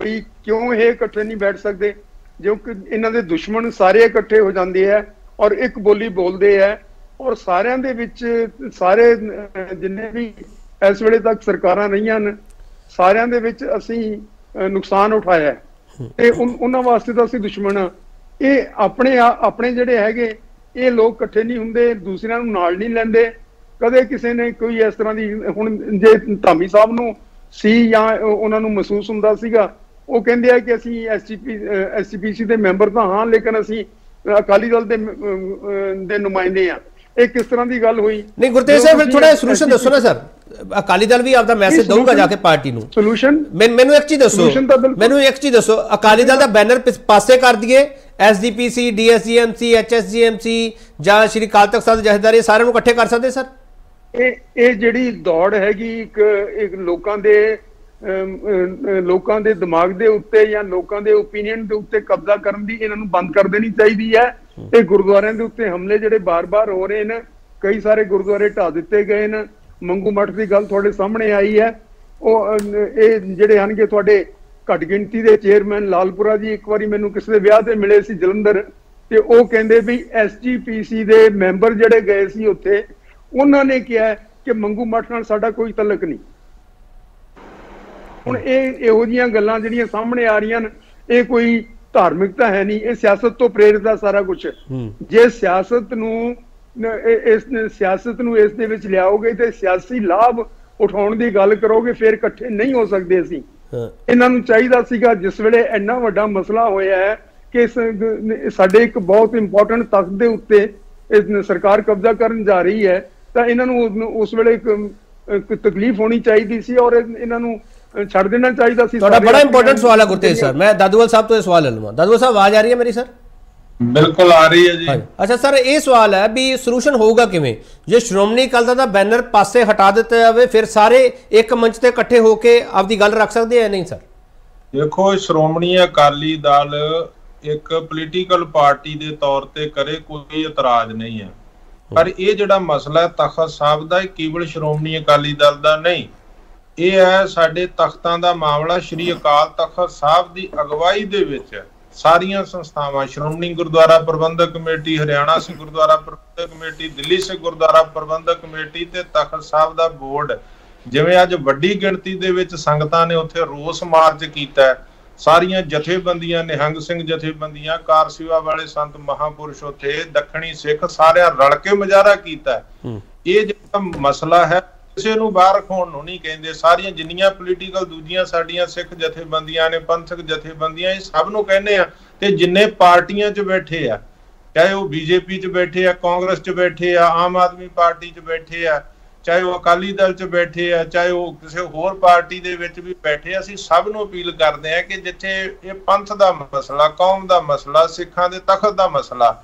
ਵੀ ਕਿਉਂ ਇਹ ਇਕੱਠੇ ਨਹੀਂ ਬੈਠ ਸਕਦੇ, ਕਿਉਂਕਿ ਇਹਨਾਂ ਦੇ ਦੁਸ਼ਮਣ ਸਾਰੇ ਇਕੱਠੇ ਹੋ ਜਾਂਦੇ ਆ ਔਰ ਇੱਕ ਬੋਲੀ ਬੋਲਦੇ ਆ, ਔਰ ਸਾਰਿਆਂ ਦੇ ਵਿੱਚ ਸਾਰੇ ਜਿੰਨੇ ਵੀ ਇਸ ਵੇਲੇ ਤੱਕ ਸਰਕਾਰਾਂ ਰਹੀਆਂ ਨੇ ਸਾਰਿਆਂ ਦੇ ਵਿੱਚ ਅਸੀਂ ਨੁਕਸਾਨ ਉਠਾਇਆ ਤੇ ਉਹਨਾਂ ਵਾਸਤੇ ਤਾਂ ਅਸੀਂ ਦੁਸ਼ਮਣ ਆ। ਇਹ ਆਪਣੇ ਜਿਹੜੇ ਹੈਗੇ ਇਹ ਲੋਕ ਇਕੱਠੇ ਨਹੀਂ ਹੁੰਦੇ, ਦੂਸਰਿਆਂ ਨੂੰ ਨਾਲ ਨਹੀਂ ਲੈਂਦੇ। ਕਦੇ ਕਿਸੇ ਨੇ ਕੋਈ ਇਸ ਤਰ੍ਹਾਂ ਦੀ, ਹੁਣ ਜੇ ਧਾਮੀ ਸਾਹਿਬ ਨੂੰ ਸੀ ਜਾਂ ਉਹਨਾਂ ਨੂੰ ਮਹਿਸੂਸ ਹੁੰਦਾ ਸੀਗਾ, ਉਹ ਕਹਿੰਦੇ ਆ ਕਿ ਅਸੀਂ SGPC ਦੇ ਮੈਂਬਰ ਤਾਂ ਹਾਂ, ਲੇਕਿਨ ਅਸੀਂ ਅਕਾਲੀ ਦਲ ਦੇ ਨੁਮਾਇੰਦੇ ਆ। ਇਹ ਕਿਸ ਤਰ੍ਹਾਂ ਦੀ ਗੱਲ ਹੋਈ? ਨਹੀਂ ਗੁਰਤੇਜ ਸਾਹਿਬ, ਫਿਰ ਥੋੜਾ ਸੋਲੂਸ਼ਨ ਦੱਸੋ ਨਾ ਸਰ। ਅਕਾਲੀ ਦਲ ਵੀ ਆਪਦਾ ਮੈਸੇਜ ਦਊਗਾ ਜਾ ਕੇ ਪਾਰਟੀ ਨੂੰ। ਸੋਲੂਸ਼ਨ ਮੈਨੂੰ ਇੱਕ ਚੀਜ਼ ਦੱਸੋ, ਅਕਾਲੀ ਦਲ ਦਾ ਬੈਨਰ ਪਾਸੇ ਕਰ ਦਈਏ, SGPC, DSGMC, HSGMC ਜਾਂ ਸ਼੍ਰੀ ਅਕਾਲ ਤਖਤ ਸਾਹਿਬ ਜਥੇਦਾਰ ਸਾਰਿਆਂ ਨੂੰ ਇਕੱਠੇ ਕਰ ਸਕਦੇ ਸਰ? ਇਹ ਜਿਹੜੀ ਦੌੜ ਹੈਗੀ ਇੱਕ ਲੋਕਾਂ ਦੇ ਦਿਮਾਗ ਦੇ ਉੱਤੇ ਜਾਂ ਲੋਕਾਂ ਦੇ ਓਪੀਨੀਅਨ ਦੇ ਉੱਤੇ ਕਬਜ਼ਾ ਕਰਨ ਦੀ, ਇਹਨਾਂ ਨੂੰ ਬੰਦ ਕਰ ਦੇਣੀ ਚਾਹੀਦੀ ਹੈ। ਇਹ ਗੁਰਦੁਆਰਿਆਂ ਦੇ ਉੱਤੇ ਹਮਲੇ ਜਿਹੜੇ ਬਾਰ-ਬਾਰ ਹੋ ਰਹੇ ਨੇ, ਕਈ ਸਾਰੇ ਗੁਰਦੁਆਰੇ ਢਾ ਦਿੱਤੇ ਗਏ ਨੇ। ਮੰਗੂ ਮੱਠ ਦੀ ਗੱਲ ਤੁਹਾਡੇ ਸਾਹਮਣੇ ਆਈ ਹੈ। ਇਹ ਜਿਹੜੇ ਹਨਗੇ ਤੁਹਾਡੇ ਘੱਟ ਗਿਣਤੀ ਦੇ ਚੇਅਰਮੈਨ ਲਾਲਪੁਰਾ ਜੀ, ਇੱਕ ਵਾਰੀ ਮੈਨੂੰ ਕਿਸੇ ਦੇ ਵਿਆਹ ਤੇ ਮਿਲੇ ਸੀ ਜਲੰਧਰ, ਤੇ ਉਹ ਕਹਿੰਦੇ ਵੀ SGPC ਦੇ ਮੈਂਬਰ ਜਿਹੜੇ ਗਏ ਸੀ ਉੱਥੇ, ਉਹਨਾਂ ਨੇ ਕਿਹਾ ਕਿ ਮੰਗੂ ਮੱਠ ਨਾਲ ਸਾਡਾ ਕੋਈ ਤਲਕ ਨਹੀਂ। ਹੁਣ ਇਹੋ ਜਿਹੀਆਂ ਗੱਲਾਂ ਜਿਹੜੀਆਂ ਸਾਹਮਣੇ ਆ ਰਹੀਆਂ ਨੇ, ਇਹ ਕੋਈ ਧਾਰਮਿਕਤਾ ਹੈ ਨਹੀਂ, ਇਹ ਸਿਆਸਤ ਤੋਂ ਪ੍ਰੇਰਿਤ ਆ ਸਾਰਾ ਕੁਝ। ਜੇ ਸਿਆਸਤ ਨੂੰ ਇਸ ਦੇ ਵਿੱਚ ਲਿਆਓਗੇ ਤੇ ਸਿਆਸੀ ਲਾਭ ਉਠਾਉਣ ਦੀ ਗੱਲ ਕਰੋਗੇ, ਫਿਰ ਇਕੱਠੇ ਨਹੀਂ ਹੋ ਸਕਦੇ ਅਸੀਂ। ਇਹਨਾਂ ਨੂੰ ਚਾਹੀਦਾ ਸੀਗਾ, ਜਿਸ ਵੇਲੇ ਇੰਨਾ ਵੱਡਾ ਮਸਲਾ ਹੋਇਆ ਹੈ ਕਿ ਸਾਡੇ ਇੱਕ ਬਹੁਤ ਇੰਪੋਰਟੈਂਟ ਤਖਤ ਦੇ ਉੱਤੇ ਸਰਕਾਰ ਕਬਜ਼ਾ ਕਰਨ ਜਾ ਰਹੀ ਹੈ, ਤਾਂ ਇਹਨਾਂ ਨੂੰ ਉਸ ਵੇਲੇ ਇੱਕ ਤਕਲੀਫ ਹੋਣੀ ਚਾਹੀਦੀ ਸੀ ਔਰ ਇਹਨਾਂ ਨੂੰ ਛੱਡ ਦੇਣਾ ਚਾਹੀਦਾ ਸੀ। ਤੁਹਾਡਾ ਬੜਾ ਇੰਪੋਰਟੈਂਟ ਸਵਾਲ ਹੈ ਗੁਰਤੇਜ ਸਰ। ਮੈਂ ਦਾਦੂਵਾਲ ਸਾਹਿਬ ਤੋਂ ਇਹ ਸਵਾਲ ਲੈ ਲਵਾਂ। ਦਾਦੂਵਾਲ ਸਾਹਿਬ, ਆਵਾਜ਼ ਆ ਰਹੀ ਹੈ ਮੇਰੀ ਸਰ? ਬਿਲਕੁਲ ਆ ਰਹੀ ਹੈ ਜੀ। ਅੱਛਾ ਸਰ, ਇਹ ਸਵਾਲ ਹੈ ਵੀ ਸੋਲੂਸ਼ਨ ਹੋਊਗਾ ਕਿਵੇਂ? ਜੇ ਸ਼੍ਰੋਮਣੀ ਅਕਾਲੀ ਦਲ ਦਾ ਬੈਨਰ ਪਾਸੇ ਹਟਾ ਦਿੱਤਾ ਜਾਵੇ, ਫਿਰ ਸਾਰੇ ਇੱਕ ਮੰਚ ਤੇ ਇਕੱਠੇ ਹੋ ਕੇ ਆਪਦੀ ਗੱਲ ਰੱਖ ਸਕਦੇ ਆ? ਨਹੀਂ ਸਰ, ਦੇਖੋ, ਸ਼੍ਰੋਮਣੀ ਅਕਾਲੀ ਦਲ ਇੱਕ ਪੋਲੀਟੀਕਲ ਪਾਰਟੀ ਦੇ ਤੌਰ ਤੇ ਕਰੇ ਕੋਈ ਇਤਰਾਜ਼ ਨਹੀਂ ਹੈ, ਪਰ ਇਹ ਜਿਹੜਾ ਮਸਲਾ ਤਖਤ ਸਾਹਿਬ ਦਾ, ਇਹ ਕੇਵਲ ਸ਼੍ਰੋਮਣੀ ਅਕਾਲੀ ਦਲ ਦਾ ਨਹੀਂ, ਇਹ ਹੈ ਸਾਡੇ ਤਖਤਾਂ ਦਾ ਮਾਮਲਾ। ਸ਼੍ਰੀ ਅਕਾਲ ਤਖਤ ਸਾਹਿਬ ਦੀ ਅਗਵਾਈ ਦੇ ਵਿੱਚ ਸਾਰੀਆਂ ਸੰਸਥਾਵਾਂ, ਸ਼੍ਰੋਮਣੀ ਗੁਰਦੁਆਰਾ ਪ੍ਰਬੰਧਕ ਕਮੇਟੀ, ਹਰਿਆਣਾ ਸਿੱਖ ਗੁਰਦੁਆਰਾ ਪ੍ਰਬੰਧਕ ਕਮੇਟੀ, ਦਿੱਲੀ ਸਿੱਖ ਗੁਰਦੁਆਰਾ ਪ੍ਰਬੰਧਕ ਕਮੇਟੀ ਤੇ ਤਖਤ ਸਾਹਿਬ ਦਾ ਬੋਰਡ, ਜਿਵੇਂ ਅੱਜ ਵੱਡੀ ਗਿਣਤੀ ਦੇ ਵਿੱਚ ਸੰਗਤਾਂ ਨੇ ਉੱਥੇ ਰੋਸ ਮਾਰਚ ਕੀਤਾ, ਸਾਰੀਆਂ ਜਥੇਬੰਦੀਆਂ, ਨਿਹੰਗ ਸਿੰਘ ਜਥੇਬੰਦੀਆਂ, ਕਾਰ ਸੇਵਾ ਵਾਲੇ ਸੰਤ ਮਹਾਂਪੁਰਸ਼, ਉੱਥੇ ਦੱਖਣੀ ਸਿੱਖ, ਸਾਰਿਆਂ ਰਲ ਕੇ ਮੁਜ਼ਾਹਰਾ ਕੀਤਾ। ਇਹ ਜਿਹੜਾ ਮਸਲਾ ਹੈ ਕਿਸੇ ਨੂੰ ਬਾਹਰ ਰੱਖਣ ਨੂੰ ਨਹੀਂ ਕਹਿੰਦੇ। ਸਾਰੀਆਂ ਜਿੰਨੀਆਂ ਪੋਲੀਟੀਕਲ ਦੂਜੀਆਂ ਸਾਡੀਆਂ ਸਿੱਖ ਜਥੇਬੰਦੀਆਂ ਨੇ, ਪੰਥਕ ਜਥੇਬੰਦੀਆਂ, ਇਹ ਸਭ ਨੂੰ ਕਹਿੰਦੇ ਆ। ਤੇ ਜਿੰਨੇ ਪਾਰਟੀਆਂ 'ਚ ਬੈਠੇ ਆ, ਚਾਹੇ ਉਹ BJP 'ਚ ਬੈਠੇ ਆ, ਕਾਂਗਰਸ 'ਚ ਬੈਠੇ ਆ, ਆਮ ਆਦਮੀ ਪਾਰਟੀ 'ਚ ਬੈਠੇ ਆ, ਚਾਹੇ ਉਹ ਅਕਾਲੀ ਦਲ 'ਚ ਬੈਠੇ ਆ, ਚਾਹੇ ਉਹ ਕਿਸੇ ਹੋਰ ਪਾਰਟੀ ਦੇ ਵਿੱਚ ਵੀ ਬੈਠੇ ਆ, ਅਸੀਂ ਸਭ ਨੂੰ ਅਪੀਲ ਕਰਦੇ ਆ ਕਿ ਜਿੱਥੇ ਇਹ ਪੰਥ ਦਾ ਮਸਲਾ, ਕੌਮ ਦਾ ਮਸਲਾ, ਸਿੱਖਾਂ ਦੇ ਤਖਤ ਦਾ ਮਸਲਾ,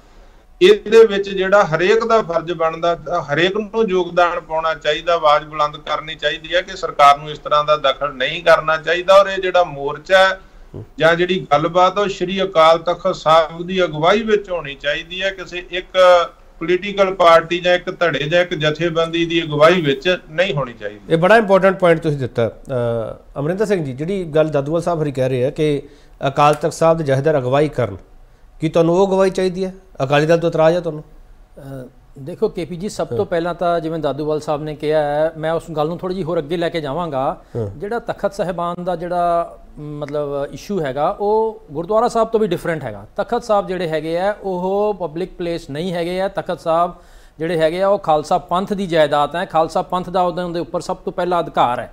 ਇਹਦੇ ਵਿੱਚ ਜਿਹੜਾ ਹਰੇਕ ਦਾ ਫਰਜ਼ ਬਣਦਾ, ਹਰੇਕ ਨੂੰ ਯੋਗਦਾਨ ਪਾਉਣਾ ਚਾਹੀਦਾ, ਆਵਾਜ਼ ਬੁਲੰਦ ਕਰਨੀ ਚਾਹੀਦੀ ਹੈ ਕਿ ਸਰਕਾਰ ਨੂੰ ਇਸ ਤਰ੍ਹਾਂ ਦਾ ਦਖਲ ਨਹੀਂ ਕਰਨਾ ਚਾਹੀਦਾ। ਔਰ ਇਹ ਜਿਹੜਾ ਮੋਰਚਾ ਜਾਂ ਜਿਹੜੀ ਗੱਲਬਾਤ ਉਹ ਸ਼੍ਰੀ ਅਕਾਲ ਤਖਤ ਸਾਹਿਬ ਦੀ ਅਗਵਾਈ ਵਿੱਚ ਹੋਣੀ ਚਾਹੀਦੀ ਹੈ, ਕਿਸੇ ਇੱਕ ਪੋਲੀਟੀਕਲ ਪਾਰਟੀ ਜਾਂ ਇੱਕ ਧੜੇ ਜਾਂ ਇੱਕ ਜਥੇਬੰਦੀ ਦੀ ਅਗਵਾਈ ਵਿੱਚ ਨਹੀਂ ਹੋਣੀ ਚਾਹੀਦੀ। ਇਹ ਬੜਾ ਇੰਪੋਰਟੈਂਟ ਪੁਆਇੰਟ ਤੁਸੀਂ ਦਿੱਤਾ ਅਮਰਿੰਦਰ ਸਿੰਘ ਜੀ। ਜਿਹੜੀ ਗੱਲ ਦਾਦੂਵਾਲ ਸਾਹਿਬ ਹਰੀ ਕਹਿ ਰਹੇ ਆ ਕਿ ਅਕਾਲ ਤਖਤ ਸਾਹਿਬ ਦੇ ਜਥੇਦਾਰ ਅਗਵਾਈ ਕਰਨ, ਕੀ ਤੁਹਾਨੂੰ ਉਹ ਅਗਵਾਈ ਚਾਹੀਦੀ ਹੈ? ਅਕਾਲੀ ਦਲ ਤੋਂ ਇਤਰਾਜ਼ ਹੈ ਤੁਹਾਨੂੰ? ਦੇਖੋ KP ਜੀ, ਸਭ ਤੋਂ ਪਹਿਲਾਂ ਤਾਂ ਜਿਵੇਂ ਦਾਦੂਵਾਲ ਸਾਹਿਬ ਨੇ ਕਿਹਾ ਹੈ, ਮੈਂ ਉਸ ਗੱਲ ਨੂੰ ਥੋੜੀ ਜਿਹੀ ਹੋਰ ਅੱਗੇ ਲੈ ਕੇ ਜਾਵਾਂਗਾ। ਜਿਹੜਾ ਤਖਤ ਸਾਹਿਬਾਨ ਦਾ ਜਿਹੜਾ ਮਤਲਬ ਇਸ਼ੂ ਹੈਗਾ ਉਹ ਗੁਰਦੁਆਰਾ ਸਾਹਿਬ ਤੋਂ ਵੀ ਡਿਫਰੈਂਟ ਹੈਗਾ। ਤਖਤ ਸਾਹਿਬ ਜਿਹੜੇ ਹੈਗੇ ਆ ਉਹ ਪਬਲਿਕ ਪਲੇਸ ਨਹੀਂ ਹੈਗੇ ਆ। ਤਖਤ ਸਾਹਿਬ ਜਿਹੜੇ ਹੈਗੇ ਆ ਉਹ ਖਾਲਸਾ ਪੰਥ ਦੀ ਜਾਇਦਾਦ ਹੈ। ਖਾਲਸਾ ਪੰਥ ਦਾ ਉਹਨਾਂ ਦੇ ਉੱਪਰ ਸਭ ਤੋਂ ਪਹਿਲਾ ਅਧਿਕਾਰ ਹੈ।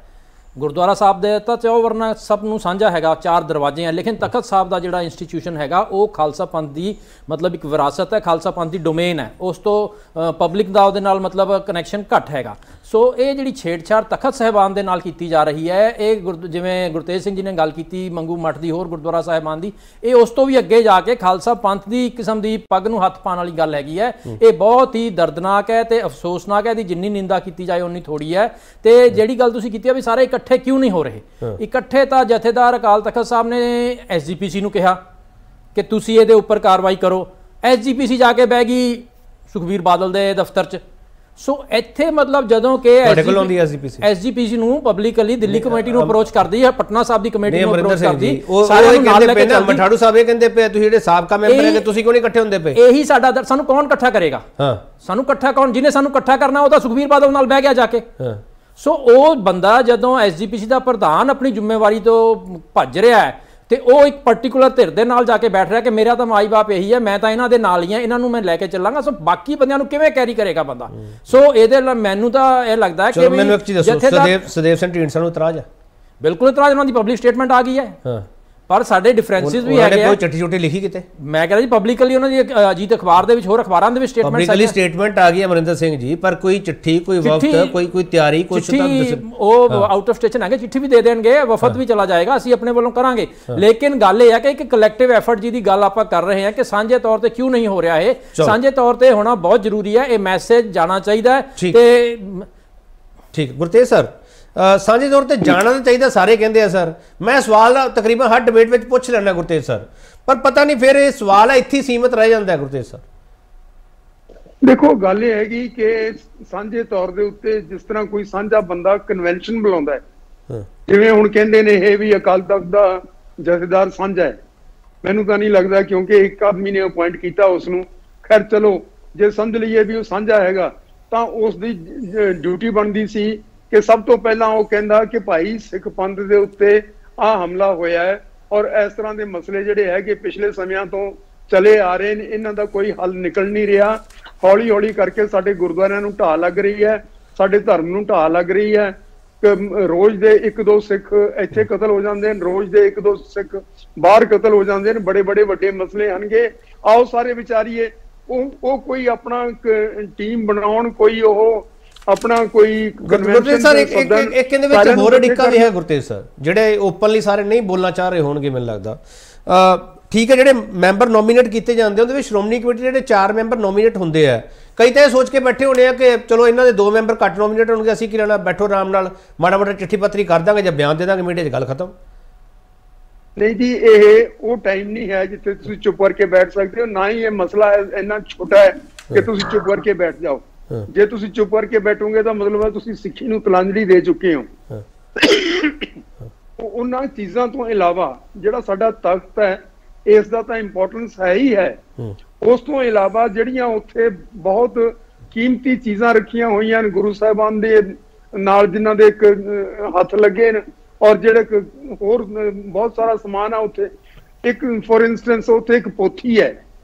ਗੁਰਦੁਆਰਾ ਸਾਹਿਬ ਦੇ ਤਾਂ ਚਾਹੋ ਵਰਨਾ ਸਭ ਨੂੰ ਸਾਂਝਾ ਹੈਗਾ, 4 ਦਰਵਾਜ਼ੇ ਆ, ਲੇਕਿਨ ਤਖਤ ਸਾਹਿਬ ਦਾ ਜਿਹੜਾ ਇੰਸਟੀਟਿਊਸ਼ਨ ਹੈਗਾ ਉਹ ਖਾਲਸਾ ਪੰਥ ਦੀ ਮਤਲਬ ਇੱਕ ਵਿਰਾਸਤ ਹੈ, ਖਾਲਸਾ ਪੰਥ ਦੀ ਡੋਮੇਨ ਹੈ। ਉਸ ਤੋਂ ਪਬਲਿਕ ਦਾ ਉਹਦੇ ਨਾਲ ਮਤਲਬ ਕਨੈਕਸ਼ਨ ਘੱਟ ਹੈਗਾ। ਸੋ ਇਹ ਜਿਹੜੀ ਛੇੜਛਾੜ ਤਖਤ ਸਾਹਿਬਾਨ ਦੇ ਨਾਲ ਕੀਤੀ ਜਾ ਰਹੀ ਹੈ, ਇਹ ਜਿਵੇਂ ਗੁਰਤੇਜ ਸਿੰਘ ਜੀ ਨੇ ਗੱਲ ਕੀਤੀ ਮੰਗੂ ਮੱਠ ਦੀ, ਹੋਰ ਗੁਰਦੁਆਰਾ ਸਾਹਿਬਾਨ ਦੀ, ਇਹ ਉਸ ਤੋਂ ਵੀ ਅੱਗੇ ਜਾ ਕੇ ਖਾਲਸਾ ਪੰਥ ਦੀ ਇੱਕ ਕਿਸਮ ਦੀ ਪੱਗ ਨੂੰ ਹੱਥ ਪਾਉਣ ਵਾਲੀ ਗੱਲ ਹੈਗੀ ਹੈ। ਇਹ ਬਹੁਤ ਹੀ ਦਰਦਨਾਕ ਹੈ ਤੇ ਅਫਸੋਸਨਾਕ ਹੈ। ਇਹਦੀ ਜਿੰਨੀ ਨਿੰਦਾ ਕੀਤੀ ਜਾਏ ਉਨੀ ਥੋੜੀ ਹੈ। ਤੇ ਜਿਹੜੀ ਗੱਲ ਤੁਸੀਂ ਕੀਤੀ ਹੈ ਵੀ ਸਾਰੇ ਇਕੱਠੇ ਕਿਉਂ ਨਹੀਂ ਹੋ ਰਹੇ, ਇਕੱਠੇ ਤਾਂ ਜਥੇਦਾਰ ਅਕਾਲ ਤਖਤ ਸਾਹਿਬ ਨੇ SGPC ਨੂੰ ਕਿਹਾ ਕਿ ਤੁਸੀਂ ਇਹਦੇ ਉੱਪਰ ਕਾਰਵਾਈ ਕਰੋ। SGPC ਜਾ ਕੇ ਬਹਿ ਗਈ ਸੁਖਬੀਰ ਬਾਦਲ ਦੇ ਦਫ਼ਤਰ 'ਚ। ਸੋ ਇੱਥੇ ਮਤਲਬ ਜਦੋਂ ਕਿ SGPC ਨੂੰ ਪਬਲਿਕਲੀ ਦਿੱਲੀ ਕਮੇਟੀ ਨੂੰ ਅਪਰੋਚ ਕਰਦੀ ਹੈ, ਪਟਨਾ ਸਾਹਿਬ ਦੀ ਕਮੇਟੀ ਨੂੰ ਅਪਰੋਚ ਕਰਦੀ, ਸਾਰਿਆਂ ਨੂੰ ਨਾਲ ਲੈ ਕੇ ਚੱਲਦੀ। ਮਠਾੜੂ ਸਾਹਿਬ ਇਹ ਕਹਿੰਦੇ ਪਏ ਤੁਸੀਂ ਜਿਹੜੇ ਸਾਬਕਾ ਮੈਂਬਰ ਹੈਗੇ ਤੁਸੀਂ ਕਿਉਂ ਨਹੀਂ ਇਕੱਠੇ ਹੁੰਦੇ ਪਏ? ਇਹੀ ਸਾਡਾ ਸਾਨੂੰ ਕੌਣ ਇਕੱਠਾ ਕਰੇਗਾ? ਸਾਨੂੰ ਇਕੱਠਾ ਕੌਣ, ਜਿਹਨੇ ਸਾਨੂੰ ਇਕੱਠਾ ਕਰਨਾ ਉਹ ਤਾਂ ਸੁਖਬੀਰ ਬਾਦਲ ਨਾਲ ਬਹਿ ਗਿਆ ਜਾ ਕੇ। ਸੋ ਉਹ ਬੰਦਾ ਜਦੋਂ SGPC ਦਾ ਪ੍ਰਧਾਨ ਆਪਣੀ ਜ਼ਿੰਮੇਵਾਰੀ ਤੋਂ ਭੱਜ ਰਿਹਾ ਹੈ ਤੇ ਉਹ ਇੱਕ ਪਾਰਟਿਕੂਲਰ ਧਿਰ ਦੇ ਨਾਲ ਜਾ ਕੇ ਬੈਠ ਰਿਹਾ ਕਿ ਮੇਰਾ ਤਾਂ ਮਾਈ ਬਾਪ ਇਹੀ ਹੈ, ਮੈਂ ਤਾਂ ਇਹਨਾਂ ਦੇ ਨਾਲ ਹੀ ਹਾਂ, ਇਹਨਾਂ ਨੂੰ ਮੈਂ ਲੈ ਕੇ ਚੱਲਾਂਗਾ। ਸੋ ਬਾਕੀ ਬੰਦਿਆਂ ਨੂੰ ਕਿਵੇਂ ਕੈਰੀ ਕਰੇਗਾ ਬੰਦਾ? ਸੋ ਇਹਦੇ ਲਈ ਮੈਨੂੰ ਤਾਂ ਇਹ ਲੱਗਦਾ ਹੈ ਕਿ ਮੈਨੂੰ ਇੱਕ ਚੀਜ਼ ਦੱਸੋ, ਸੁਦੇਵ ਸਿੰਘ ਢੀਂਡਸਾ ਨੂੰ ਇਤਰਾਜ਼ ਹੈ? ਬਿਲਕੁਲ ਇਤਰਾਜ਼, ਉਹਨਾਂ ਦੀ ਪਬਲਿਕ ਸਟੇਟਮੈਂਟ ਆ ਗਈ ਹੈ। ਪਰ ਸਾਡੇ ਡਿਫਰੈਂਸਿਸ ਵੀ ਹੈਗੇ ਆ। ਕੋਈ ਚਿੱਠੀ ਛੋਟੀ ਲਿਖੀ ਕਿਤੇ? ਮੈਂ ਕਹਿੰਦਾ ਜੀ ਪਬਲਿਕਲੀ ਉਹਨਾਂ ਦੀ ਅਜੀਤ ਅਖਬਾਰ ਦੇ ਵਿੱਚ, ਹੋਰ ਅਖਬਾਰਾਂ ਦੇ ਵਿੱਚ ਸਟੇਟਮੈਂਟ ਆ ਗਈ ਅਮਰਿੰਦਰ ਸਿੰਘ ਜੀ, ਪਰ ਕੋਈ ਚਿੱਠੀ, ਕੋਈ ਵਫਦ, ਕੋਈ ਤਿਆਰੀ, ਕੋਈ ਉਹ ਆਊਟ ਆਫ ਸਟੇਸ਼ਨ ਹੈਗੇ, ਚਿੱਠੀ ਵੀ ਦੇ ਦੇਣਗੇ, ਵਫਦ ਵੀ ਚਲਾ ਜਾਏਗਾ, ਅਸੀਂ ਆਪਣੇ ਵੱਲੋਂ ਕਰਾਂਗੇ। ਲੇਕਿਨ ਗੱਲ ਇਹ ਹੈ ਕਿ ਇੱਕ ਕਲੈਕਟਿਵ ਐਫਰਟ ਜਿਹਦੀ ਗੱਲ ਆਪਾਂ ਕਰ ਰਹੇ ਹਾਂ ਕਿ ਸਾਂਝੇ ਤੌਰ ਤੇ ਕਿਉਂ ਨਹੀਂ ਹੋ ਰਿਹਾ, ਇਹ ਸਾਂਝੇ ਤੌਰ ਤੇ ਹੋਣਾ ਬਹੁਤ ਜ਼ਰੂਰੀ ਹੈ। ਇਹ ਮੈਸੇਜ ਜਾਣਾ ਚਾਹੀਦਾ ਹੈ। ਤੇ ਠੀਕ ਗੁਰਤੇਜ ਸਰ, ਸਾਂਝੇ ਤੌਰ ਤੇ ਜਾਣਾ ਤਾਂ ਚਾਹੀਦਾ, ਸਾਰੇ ਕਹਿੰਦੇ ਆ ਸਰ। ਮੈਂ ਸਵਾਲ ਤਕਰੀਬਨ ਹਰ ਡਿਬੇਟ ਵਿੱਚ ਪੁੱਛ ਲੈਣਾ ਗੁਰਤੇਜ ਸਰ, ਪਰ ਪਤਾ ਨਹੀਂ ਫਿਰ ਇਹ ਸਵਾਲ ਹੈ ਇੱਥੇ ਸੀਮਤ ਰਹਿ ਜਾਂਦਾ ਹੈ ਗੁਰਤੇਜ ਸਰ। ਦੇਖੋ ਗੱਲ ਇਹ ਹੈਗੀ ਕਿ ਸਾਂਝੇ ਤੌਰ ਦੇ ਉੱਤੇ ਜਿਸ ਤਰ੍ਹਾਂ ਕੋਈ ਸਾਂਝਾ ਬੰਦਾ ਕਨਵੈਨਸ਼ਨ ਬੁਲਾਉਂਦਾ ਹੈ, ਜਿਵੇਂ ਹੁਣ ਕਹਿੰਦੇ ਨੇ ਇਹ ਵੀ ਅਕਾਲ ਤਖਤ ਦਾ ਜਥੇਦਾਰ ਸਾਂਝਾ ਹੈ, ਮੈਨੂੰ ਤਾਂ ਨਹੀਂ ਲੱਗਦਾ, ਕਿਉਂਕਿ ਇੱਕ ਆਦਮੀ ਨੇ ਅਪੁਆਇੰਟ ਕੀਤਾ ਉਸ ਨੂੰ। ਖੈਰ ਚਲੋ, ਜੇ ਸਮਝ ਲਈਏ ਵੀ ਉਹ ਸਾਂਝਾ ਹੈਗਾ ਤਾਂ ਉਸ ਦੀ ਡਿਊਟੀ ਬਣਦੀ ਸੀ ਕਿ ਸਭ ਤੋਂ ਪਹਿਲਾਂ ਉਹ ਕਹਿੰਦਾ ਕਿ ਭਾਈ ਸਿੱਖ ਪੰਥ ਦੇ ਉੱਤੇ ਆਹ ਹਮਲਾ ਹੋਇਆ ਹੈ ਔਰ ਇਸ ਤਰ੍ਹਾਂ ਦੇ ਮਸਲੇ ਜਿਹੜੇ ਹੈਗੇ ਪਿਛਲੇ ਸਮਿਆਂ ਤੋਂ ਚਲੇ ਆ ਰਹੇ ਨੇ, ਇਹਨਾਂ ਦਾ ਕੋਈ ਹੱਲ ਨਿਕਲ ਨਹੀਂ ਰਿਹਾ। ਹੌਲੀ ਹੌਲੀ ਕਰਕੇ ਸਾਡੇ ਗੁਰਦੁਆਰਿਆਂ ਨੂੰ ਢਾਹ ਲੱਗ ਰਹੀ ਹੈ, ਸਾਡੇ ਧਰਮ ਨੂੰ ਢਾਹ ਲੱਗ ਰਹੀ ਹੈ। ਰੋਜ਼ ਦੇ 1-2 ਸਿੱਖ ਇੱਥੇ ਕਤਲ ਹੋ ਜਾਂਦੇ ਨੇ, ਰੋਜ਼ ਦੇ 1-2 ਸਿੱਖ ਬਾਹਰ ਕਤਲ ਹੋ ਜਾਂਦੇ ਨੇ, ਬੜੇ ਬੜੇ ਵੱਡੇ ਮਸਲੇ ਹਨਗੇ। ਆਓ ਸਾਰੇ ਵਿਚਾਰੀਏ, ਉਹ ਕੋਈ ਆਪਣਾ ਟੀਮ ਬਣਾਉਣ, ਕੋਈ ਉਹ ਆਪਣਾ ਕੋਈ ਗੁਰਤੇਜ ਸਰ ਇੱਕ ਇਹਦੇ ਵਿੱਚ ਹੋਰ ਅੜਿੱਕਾ ਵੀ ਹੈ ਗੁਰਤੇਜ ਸਰ, ਜਿਹੜੇ ਓਪਨਲੀ ਸਾਰੇ ਨਹੀਂ ਬੋਲਣਾ ਚਾਹ ਰਹੇ ਹੋਣਗੇ ਮੈਨੂੰ ਲੱਗਦਾ। ਠੀਕ ਹੈ, ਜਿਹੜੇ ਮੈਂਬਰ ਨੋਮੀਨੇਟ ਕੀਤੇ ਜਾਂਦੇ ਉਹਦੇ ਵਿੱਚ ਸ਼੍ਰੋਮਣੀ ਕਮੇਟੀ ਜਿਹੜੇ 4 ਮੈਂਬਰ ਨੋਮੀਨੇਟ ਹੁੰਦੇ ਆ, ਕਈ ਤਾਂ ਇਹ ਸੋਚ ਕੇ ਬੈਠੇ ਹੋਣੇ ਆ ਕਿ ਚਲੋ ਇਹਨਾਂ ਦੇ 2 ਮੈਂਬਰ ਘੱਟ ਨੋਮੀਨੇਟ ਹੋਣਗੇ, ਅਸੀਂ ਕੀ ਲੈਣਾ, ਬੈਠੋ ਆਰਾਮ ਨਾਲ, ਮਾੜਾ ਮੋਟਾ ਚਿੱਠੀ ਪੱਤਰੀ ਕਰ ਦਾਂਗੇ ਜਾਂ ਬਿਆਨ ਦੇ ਦਾਂਗੇ ਮੀਡੀਆ 'ਚ, ਗੱਲ ਖਤਮ। ਨਹੀਂ ਜੀ, ਇਹ ਉਹ ਟਾਈਮ ਨਹੀਂ ਹੈ ਜਿੱਥੇ ਤੁਸੀਂ ਚੁੱਪ ਕਰਕੇ ਬੈਠ ਸਕਦੇ ਹੋ, ਨਾ ਹੀ ਇਹ ਮਸਲਾ ਇੰਨਾ ਛੋਟਾ ਹੈ ਕਿ ਤੁਸੀਂ ਚੁੱਪ ਕਰਕੇ ਬੈਠ ਜਾਓ। ਜੇ ਤੁਸੀਂ ਚੁੱਪ ਕਰਕੇ ਬੈਠੋਗੇ ਤਾਂ ਮਤਲਬ ਹੈ ਤੁਸੀਂ ਸਿੱਖੀ ਨੂੰ ਤਲਾਂਜਲੀ ਦੇ ਚੁੱਕੇ ਹੋ। ਉਹਨਾਂ ਚੀਜ਼ਾਂ ਤੋਂ ਇਲਾਵਾ ਜਿਹੜਾ ਸਾਡਾ ਤਖਤ ਹੈ, ਇਸ ਦਾ ਤਾਂ ਇੰਪੋਰਟੈਂਸ ਹੈ ਹੀ ਹੈ। ਉਸ ਤੋਂ ਇਲਾਵਾ ਜਿਹੜੀਆਂ ਉੱਥੇ ਬਹੁਤ ਕੀਮਤੀ ਚੀਜ਼ਾਂ ਰੱਖੀਆਂ ਹੋਈਆਂ ਨੇ ਗੁਰੂ ਸਾਹਿਬਾਨ ਦੇ ਨਾਲ, ਜਿਨ੍ਹਾਂ ਦੇ ਇੱਕ ਹੱਥ ਲੱਗੇ ਨੇ, ਔਰ ਜਿਹੜੇ ਹੋਰ ਬਹੁਤ ਸਾਰਾ ਸਮਾਨ ਆ ਉੱਥੇ। ਇੱਕ ਫੋਰ ਇੰਸਟੈਂਸ ਉੱਥੇ ਇੱਕ ਪੋਥੀ ਹੈ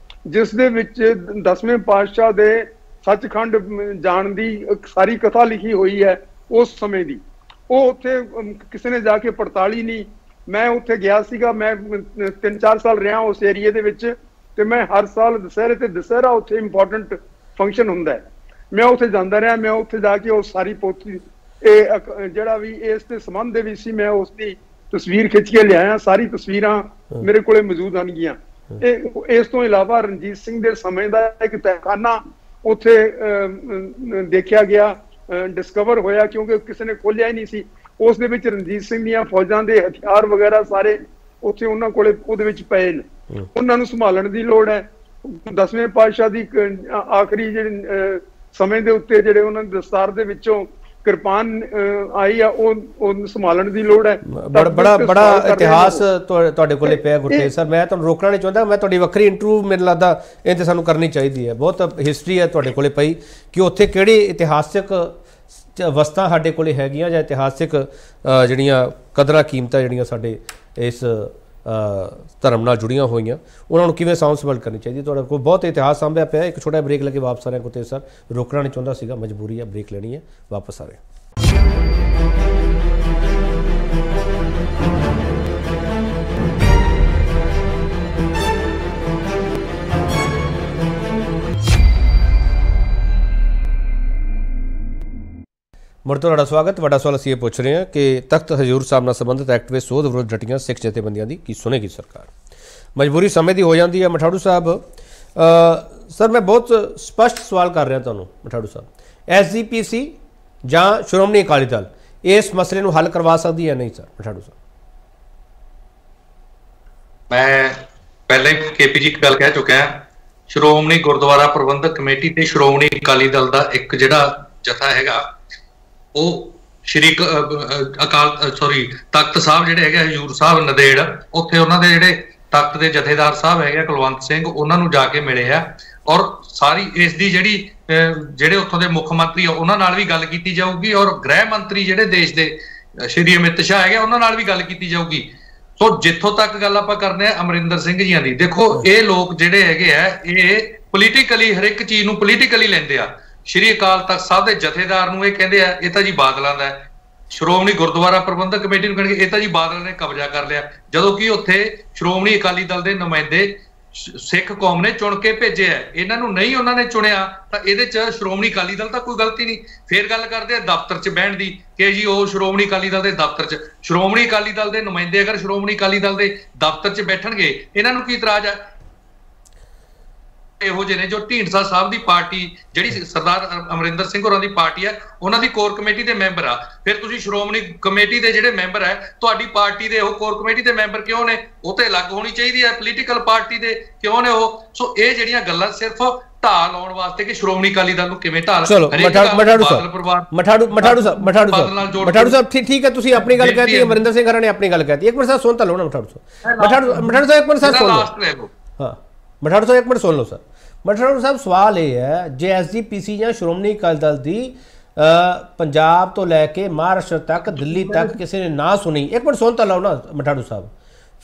ਜਿਸ ਦੇ ਵਿੱਚ 10ਵੇਂ ਪਾਤਸ਼ਾਹ ਦੇ ਸੱਚਖੰਡ ਜਾਣ ਦੀ ਸਾਰੀ ਕਥਾ ਲਿਖੀ ਹੋਈ ਹੈ ਉਸ ਸਮੇਂ ਦੀ। ਉਹ ਉੱਥੇ ਕਿਸੇ ਨੇ ਜਾ ਕੇ ਪੜਤਾਲੀ ਨਹੀਂ। ਮੈਂ ਉੱਥੇ ਗਿਆ ਸੀਗਾ, ਮੈਂ 3-4 ਸਾਲ ਰਿਹਾ ਉਸ ਏਰੀਏ ਦੇ ਵਿੱਚ, ਤੇ ਮੈਂ ਹਰ ਸਾਲ ਦੁਸਹਿਰੇ ਤੇ ਦੁਸਹਿਰਾ ਉੱਥੇ ਇੰਪੋਰਟੈਂਟ ਫੰਕਸ਼ਨ ਹੁੰਦਾ ਹੈ, ਮੈਂ ਉੱਥੇ ਜਾਂਦਾ ਰਿਹਾ। ਮੈਂ ਉੱਥੇ ਜਾ ਕੇ ਉਹ ਸਾਰੀ ਪੋਥੀ, ਇਹ ਜਿਹੜਾ ਵੀ ਇਸ ਦੇ ਸੰਬੰਧ ਦੇ ਵਿੱਚ ਸੀ, ਮੈਂ ਉਸ ਦੀ ਤਸਵੀਰ ਖਿੱਚ ਕੇ ਲਿਆਇਆ। ਸਾਰੀ ਤਸਵੀਰਾਂ ਮੇਰੇ ਕੋਲੇ ਮੌਜੂਦ ਆਣਗੀਆਂ। ਇਸ ਤੋਂ ਇਲਾਵਾ ਰਣਜੀਤ ਸਿੰਘ ਦੇ ਸਮੇਂ ਦਾ ਇੱਕ ਤਹਿਖਾਨਾ ਉੱਥੇ ਦੇਖਿਆ ਗਿਆ, ਡਿਸਕਵਰ ਹੋਇਆ, ਕਿਉਂਕਿ ਕਿਸੇ ਨੇ ਖੋਲਿਆ ਹੀ ਨਹੀਂ ਸੀ। ਉਸ ਦੇ ਵਿੱਚ ਰਣਜੀਤ ਸਿੰਘ ਦੀਆਂ ਫੌਜਾਂ ਦੇ ਹਥਿਆਰ ਵਗੈਰਾ ਸਾਰੇ ਉੱਥੇ ਉਹਨਾਂ ਕੋਲੇ ਉਹਦੇ ਵਿੱਚ ਪਏ ਨੇ, ਉਹਨਾਂ ਨੂੰ ਸੰਭਾਲਣ ਦੀ ਲੋੜ ਹੈ। 10ਵੇਂ ਪਾਤਸ਼ਾਹ ਦੀ ਆਖਰੀ ਜਿਹੜੇ ਸਮੇਂ ਦੇ ਉੱਤੇ ਜਿਹੜੇ ਉਹਨਾਂ ਦੇ ਦਸਤਾਰ ਦੇ ਵਿੱਚੋਂ ਕਿਰਪਾਨ ਆਈ ਆ, ਉਹ ਸੰਭਾਲਣ ਦੀ ਲੋੜ ਹੈ। ਬੜਾ ਇਤਿਹਾਸ ਤੁਹਾਡੇ ਕੋਲੇ ਪਿਆ ਗੁਰਤੇਜ ਸਰ। ਮੈਂ ਤੁਹਾਨੂੰ ਰੋਕਣਾ ਨਹੀਂ ਚਾਹੁੰਦਾ, ਮੈਂ ਤੁਹਾਡੀ ਵੱਖਰੀ ਇੰਟਰਵਿਊ ਮੈਨੂੰ ਲੱਗਦਾ ਇਹ ਤੇ ਸਾਨੂੰ ਕਰਨੀ ਚਾਹੀਦੀ ਹੈ। ਬਹੁਤ ਹਿਸਟਰੀ ਹੈ ਤੁਹਾਡੇ ਕੋਲੇ ਪਈ ਕਿ ਉੱਥੇ ਕਿਹੜੀ ਇਤਿਹਾਸਿਕ ਵਸਤਾਂ ਸਾਡੇ ਕੋਲੇ ਹੈਗੀਆਂ ਜਾਂ ਇਤਿਹਾਸਿਕ ਜਿਹੜੀਆਂ ਕਦਰਾਂ ਕੀਮਤਾਂ ਜਿਹੜੀਆਂ ਸਾਡੇ ਇਸ ਧਰਮ ਨਾਲ ਜੁੜੀਆਂ ਹੋਈਆਂ ਉਹਨਾਂ ਨੂੰ ਕਿਵੇਂ ਸਾਂਭ ਸੰਭਾਲ ਕਰਨੀ ਚਾਹੀਦੀ। ਤੁਹਾਡੇ ਕੋਲ ਬਹੁਤ ਇਤਿਹਾਸ ਸਾਂਭਿਆ ਪਿਆ। ਇੱਕ ਛੋਟਾ ਬ੍ਰੇਕ ਲੈ ਕੇ ਵਾਪਸ ਆ ਰਹੇ ਗੁਰਤੇਜ ਸਰ। ਰੋਕਣਾ ਨਹੀਂ ਚਾਹੁੰਦਾ ਸੀਗਾ, ਮਜਬੂਰੀ ਹੈ, ਬ੍ਰੇਕ ਲੈਣੀ ਹੈ, ਵਾਪਸ ਆ ਰਹੇ। ਮੁੜ ਤੁਹਾਡਾ ਸਵਾਗਤ। ਵੱਡਾ ਸਵਾਲ ਅਸੀਂ ਇਹ ਪੁੱਛ ਰਹੇ ਹਾਂ ਕਿ ਤਖਤ ਹਜ਼ੂਰ ਸਾਹਿਬ ਨਾਲ ਸੰਬੰਧਿਤ ਐਕਟ ਵਿੱਚ ਸੋਧ ਵਿਰੁੱਧ ਡਟੀਆਂ ਸਿੱਖ ਜਥੇਬੰਦੀਆਂ ਦੀ ਕੀ ਸੁਣੇਗੀ ਸਰਕਾਰ? ਮਜਬੂਰੀ ਸਮੇਂ ਦੀ ਹੋ ਜਾਂਦੀ ਹੈ। ਮਠਾੜੂ ਸਾਹਿਬ, ਸਰ ਮੈਂ ਬਹੁਤ ਸਪਸ਼ਟ ਸਵਾਲ ਕਰ ਰਿਹਾ ਤੁਹਾਨੂੰ। ਮਠਾੜੂ ਸਾਹਿਬ, SGPC ਜਾਂ ਸ਼੍ਰੋਮਣੀ ਅਕਾਲੀ ਦਲ ਇਸ ਮਸਲੇ ਨੂੰ ਹੱਲ ਕਰਵਾ ਸਕਦੀ ਹੈ ਨਹੀਂ ਸਰ? ਮਠਾੜੂ ਸਾਹਿਬ, ਮੈਂ ਪਹਿਲਾਂ ਹੀ KP ਜੀ ਗੱਲ ਕਹਿ ਚੁੱਕਿਆ, ਸ਼੍ਰੋਮਣੀ ਗੁਰਦੁਆਰਾ ਪ੍ਰਬੰਧਕ ਕਮੇਟੀ ਤੇ ਸ਼੍ਰੋਮਣੀ ਅਕਾਲੀ ਦਲ ਦਾ ਇੱਕ ਜਿਹੜਾ ਜਥਾ ਹੈਗਾ ਉਹ ਸ਼੍ਰੀ ਤਖਤ ਸਾਹਿਬ ਜਿਹੜੇ ਹੈਗੇ ਹਜ਼ੂਰ ਸਾਹਿਬ ਨੰਦੇੜ, ਉੱਥੇ ਉਹਨਾਂ ਦੇ ਜਿਹੜੇ ਤਖਤ ਦੇ ਜਥੇਦਾਰ ਸਾਹਿਬ ਹੈਗੇ ਕੁਲਵੰਤ ਸਿੰਘ, ਉਹਨਾਂ ਨੂੰ ਜਾ ਕੇ ਮਿਲੇ ਆ ਔਰ ਸਾਰੀ ਇਸ ਦੀ ਜਿਹੜੇ ਉੱਥੋਂ ਦੇ ਮੁੱਖ ਮੰਤਰੀ ਆ ਉਹਨਾਂ ਨਾਲ ਵੀ ਗੱਲ ਕੀਤੀ ਜਾਊਗੀ ਔਰ ਗ੍ਰਹਿ ਮੰਤਰੀ ਜਿਹੜੇ ਦੇਸ਼ ਦੇ ਸ਼੍ਰੀ ਅਮਿਤ ਸ਼ਾਹ ਹੈਗੇ ਉਹਨਾਂ ਨਾਲ ਵੀ ਗੱਲ ਕੀਤੀ ਜਾਊਗੀ। ਸੋ ਜਿੱਥੋਂ ਤੱਕ ਗੱਲ ਆਪਾਂ ਕਰਦੇ ਆ ਅਮਰਿੰਦਰ ਸਿੰਘ ਜੀਆਂ ਦੀ, ਦੇਖੋ ਇਹ ਲੋਕ ਜਿਹੜੇ ਹੈਗੇ ਆ ਇਹ ਪੋਲੀਟੀਕਲੀ ਹਰ ਇੱਕ ਚੀਜ਼ ਨੂੰ ਪੋਲੀਟੀਕਲੀ ਲੈਂਦੇ ਆ। ਸ਼੍ਰੀ ਅਕਾਲ ਤਖਤ ਸਾਹਿਬ ਦੇ ਜਥੇਦਾਰ ਨੂੰ ਇਹ ਕਹਿੰਦੇ ਆ ਇਹ ਤਾਂ ਜੀ ਬਾਦਲਾਂ ਦਾ ਹੈ, ਸ਼੍ਰੋਮਣੀ ਗੁਰਦੁਆਰਾ ਪ੍ਰਬੰਧਕ ਕਮੇਟੀ ਨੂੰ ਕਹਿਣਗੇ ਇਹ ਤਾਂ ਜੀ ਬਾਦਲ ਨੇ ਕਬਜ਼ਾ ਕਰ ਲਿਆ, ਜਦੋਂ ਕਿ ਉੱਥੇ ਸ਼੍ਰੋਮਣੀ ਅਕਾਲੀ ਦਲ ਦੇ ਨੁਮਾਇੰਦੇ ਸਿੱਖ ਕੌਮ ਨੇ ਚੁਣ ਕੇ ਭੇਜੇ ਆ, ਇਹਨਾਂ ਨੂੰ ਨਹੀਂ ਉਹਨਾਂ ਨੇ ਚੁਣਿਆ ਤਾਂ ਇਹਦੇ ਚ ਸ਼੍ਰੋਮਣੀ ਅਕਾਲੀ ਦਲ ਤਾਂ ਕੋਈ ਗਲਤੀ ਨਹੀਂ। ਫੇਰ ਗੱਲ ਕਰਦੇ ਆ ਦਫ਼ਤਰ ਚ ਬਹਿਣ ਦੀ ਕਿ ਜੀ ਉਹ ਸ਼੍ਰੋਮਣੀ ਅਕਾਲੀ ਦਲ ਦੇ ਦਫ਼ਤਰ ਚ, ਸ਼੍ਰੋਮਣੀ ਅਕਾਲੀ ਦਲ ਦੇ ਨੁਮਾਇੰਦੇ ਅਗਰ ਸ਼੍ਰੋਮਣੀ ਅਕਾਲੀ ਦਲ ਦੇ ਦਫ਼ਤਰ ਚ ਬੈਠਣਗੇ ਇਹਨਾਂ ਨੂੰ ਕੀ ਇਤਰਾਜ਼ ਆ? ਇਹੋ ਜਿਹੇ ਨੇ ਜੋ ਢੀਂਡਸਾ ਸਾਹਿਬ ਦੀ ਪਾਰਟੀ ਜਿਹੜੀ ਸਰਦਾਰ ਅਮਰਿੰਦਰ ਸਿੰਘ ਹੋਰਾਂ ਦੀ ਪਾਰਟੀ ਹੈ ਉਹਨਾਂ ਦੀ ਕੋਰ ਕਮੇਟੀ ਦੇ ਮੈਂਬਰ ਆ, ਫਿਰ ਤੁਸੀਂ ਸ਼੍ਰੋਮਣੀ ਕਮੇਟੀ ਦੇ ਜਿਹੜੇ ਮੈਂਬਰ ਹੈ ਤੁਹਾਡੀ ਪਾਰਟੀ ਦੇ ਉਹ ਕੋਰ ਕਮੇਟੀ ਦੇ ਮੈਂਬਰ ਕਿਉਂ ਨੇ? ਉਹ ਤੇ ਅਲੱਗ ਹੋਣੀ ਚਾਹੀਦੀ ਹੈ, ਪੋਲੀਟੀਕਲ ਪਾਰਟੀ ਦੇ ਕਿਉਂ ਨੇ ਉਹ? ਸੋ ਇਹ ਜਿਹੜੀਆਂ ਗੱਲਾਂ ਸਿਰਫ ਢਾਲ ਲਾਉਣ ਵਾਸਤੇ ਕਿ ਸ਼੍ਰੋਮਣੀ ਅਕਾਲੀ ਦਲ ਨੂੰ ਕਿਵੇਂ ਢਾਲ। ਚਲੋ ਮਠਾੜੂ ਸਾਹਿਬ ਠੀਕ ਹੈ, ਤੁਸੀਂ ਆਪਣੀ ਗੱਲ ਕਹਿਤੀ, ਅਮਰਿੰਦਰ ਸਿੰਘ ਹੋਰਾਂ ਨੇ ਆਪਣੀ ਗੱਲ ਕਹਿਤੀ। ਇੱਕ ਮਿੰਟ ਸਾਹਿਬ ਸੁਣ ਤਾਂ ਲਓ ਨਾ ਮਠਾੜੂ ਸਾਹਿਬ ਇੱਕ ਮਿੰਟ ਸਾਹਿਬ ਸੁਣ ਲਓ। ਹਾਂ ਮਠਾੜੂ ਸਾਹਿਬ ਇੱਕ ਮਿੰਟ ਸੁਣ ਲਓ ਸਰ। ਮਠਾੜੂ ਸਾਹਿਬ ਸਵਾਲ ਇਹ ਹੈ ਜੇ SGPC ਜਾਂ ਸ਼੍ਰੋਮਣੀ ਅਕਾਲੀ ਦਲ ਦੀ ਪੰਜਾਬ ਤੋਂ ਲੈ ਕੇ ਮਹਾਰਾਸ਼ਟਰ ਤੱਕ ਦਿੱਲੀ ਤੱਕ ਕਿਸੇ ਨੇ ਨਾ ਸੁਣੀ, ਇੱਕ ਮਿੰਟ ਸੁਣ ਤਾਂ ਲਓ ਨਾ ਮਠਾੜੂ ਸਾਹਿਬ,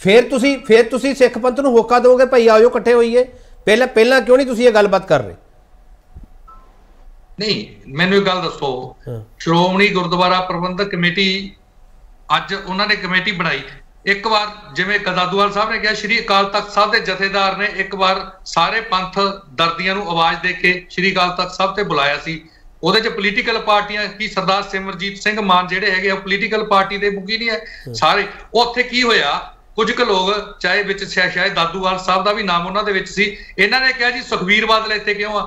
ਫਿਰ ਤੁਸੀਂ ਸਿੱਖ ਪੰਥ ਨੂੰ ਹੋਕਾ ਦਿਓਗੇ ਭਾਈ ਆਇਓ ਇਕੱਠੇ ਹੋਈਏ? ਪਹਿਲਾਂ ਕਿਉਂ ਨਹੀਂ ਤੁਸੀਂ ਇਹ ਗੱਲਬਾਤ ਕਰ ਰਹੇ? ਨਹੀਂ ਮੈਨੂੰ ਇਹ ਗੱਲ ਦੱਸੋ, ਸ਼੍ਰੋਮਣੀ ਗੁਰਦੁਆਰਾ ਪ੍ਰਬੰਧਕ ਕਮੇਟੀ ਅੱਜ ਉਹਨਾਂ ਨੇ ਕਮੇਟੀ ਬਣਾਈ, ਇੱਕ ਵਾਰ ਜਿਵੇਂ ਦਾਦੂਵਾਲ ਸਾਹਿਬ ਨੇ ਕਿਹਾ ਸ਼੍ਰੀ ਅਕਾਲ ਤਖਤ ਸਾਹਿਬ ਦੇ ਜਥੇਦਾਰ ਨੇ ਇੱਕ ਵਾਰ ਸਾਰੇ ਪੰਥ ਦਰਦੀਆਂ ਨੂੰ ਆਵਾਜ਼ ਦੇ ਕੇ ਸ਼੍ਰੀ ਅਕਾਲ ਤਖਤ ਸਾਹਿਬ ਤੇ ਬੁਲਾਇਆ ਸੀ। ਉਹਦੇ ਚ ਪੋਲੀਟੀਕਲ ਪਾਰਟੀਆਂ ਕੀ ਸਰਦਾਰ ਸਿਮਰਜੀਤ ਸਿੰਘ ਮਾਨ ਜਿਹੜੇ ਹੈਗੇ ਉਹ ਪੋਲੀਟੀਕਲ ਪਾਰਟੀ ਦੇ ਮੁਖੀ ਨਹੀਂ ਹੈ ਸਾਰੇ। ਉੱਥੇ ਕੀ ਹੋਇਆ, ਕੁਝ ਕੁ ਲੋਕ ਚਾਹੇ ਵਿੱਚ ਸ਼ਾਇਦ ਦਾਦੂਵਾਲ ਸਾਹਿਬ ਦਾ ਵੀ ਨਾਮ ਉਹਨਾਂ ਦੇ ਵਿੱਚ ਸੀ, ਇਹਨਾਂ ਨੇ ਕਿਹਾ ਜੀ ਸੁਖਬੀਰ ਬਾਦਲ ਇੱਥੇ ਕਿਉਂ ਆ?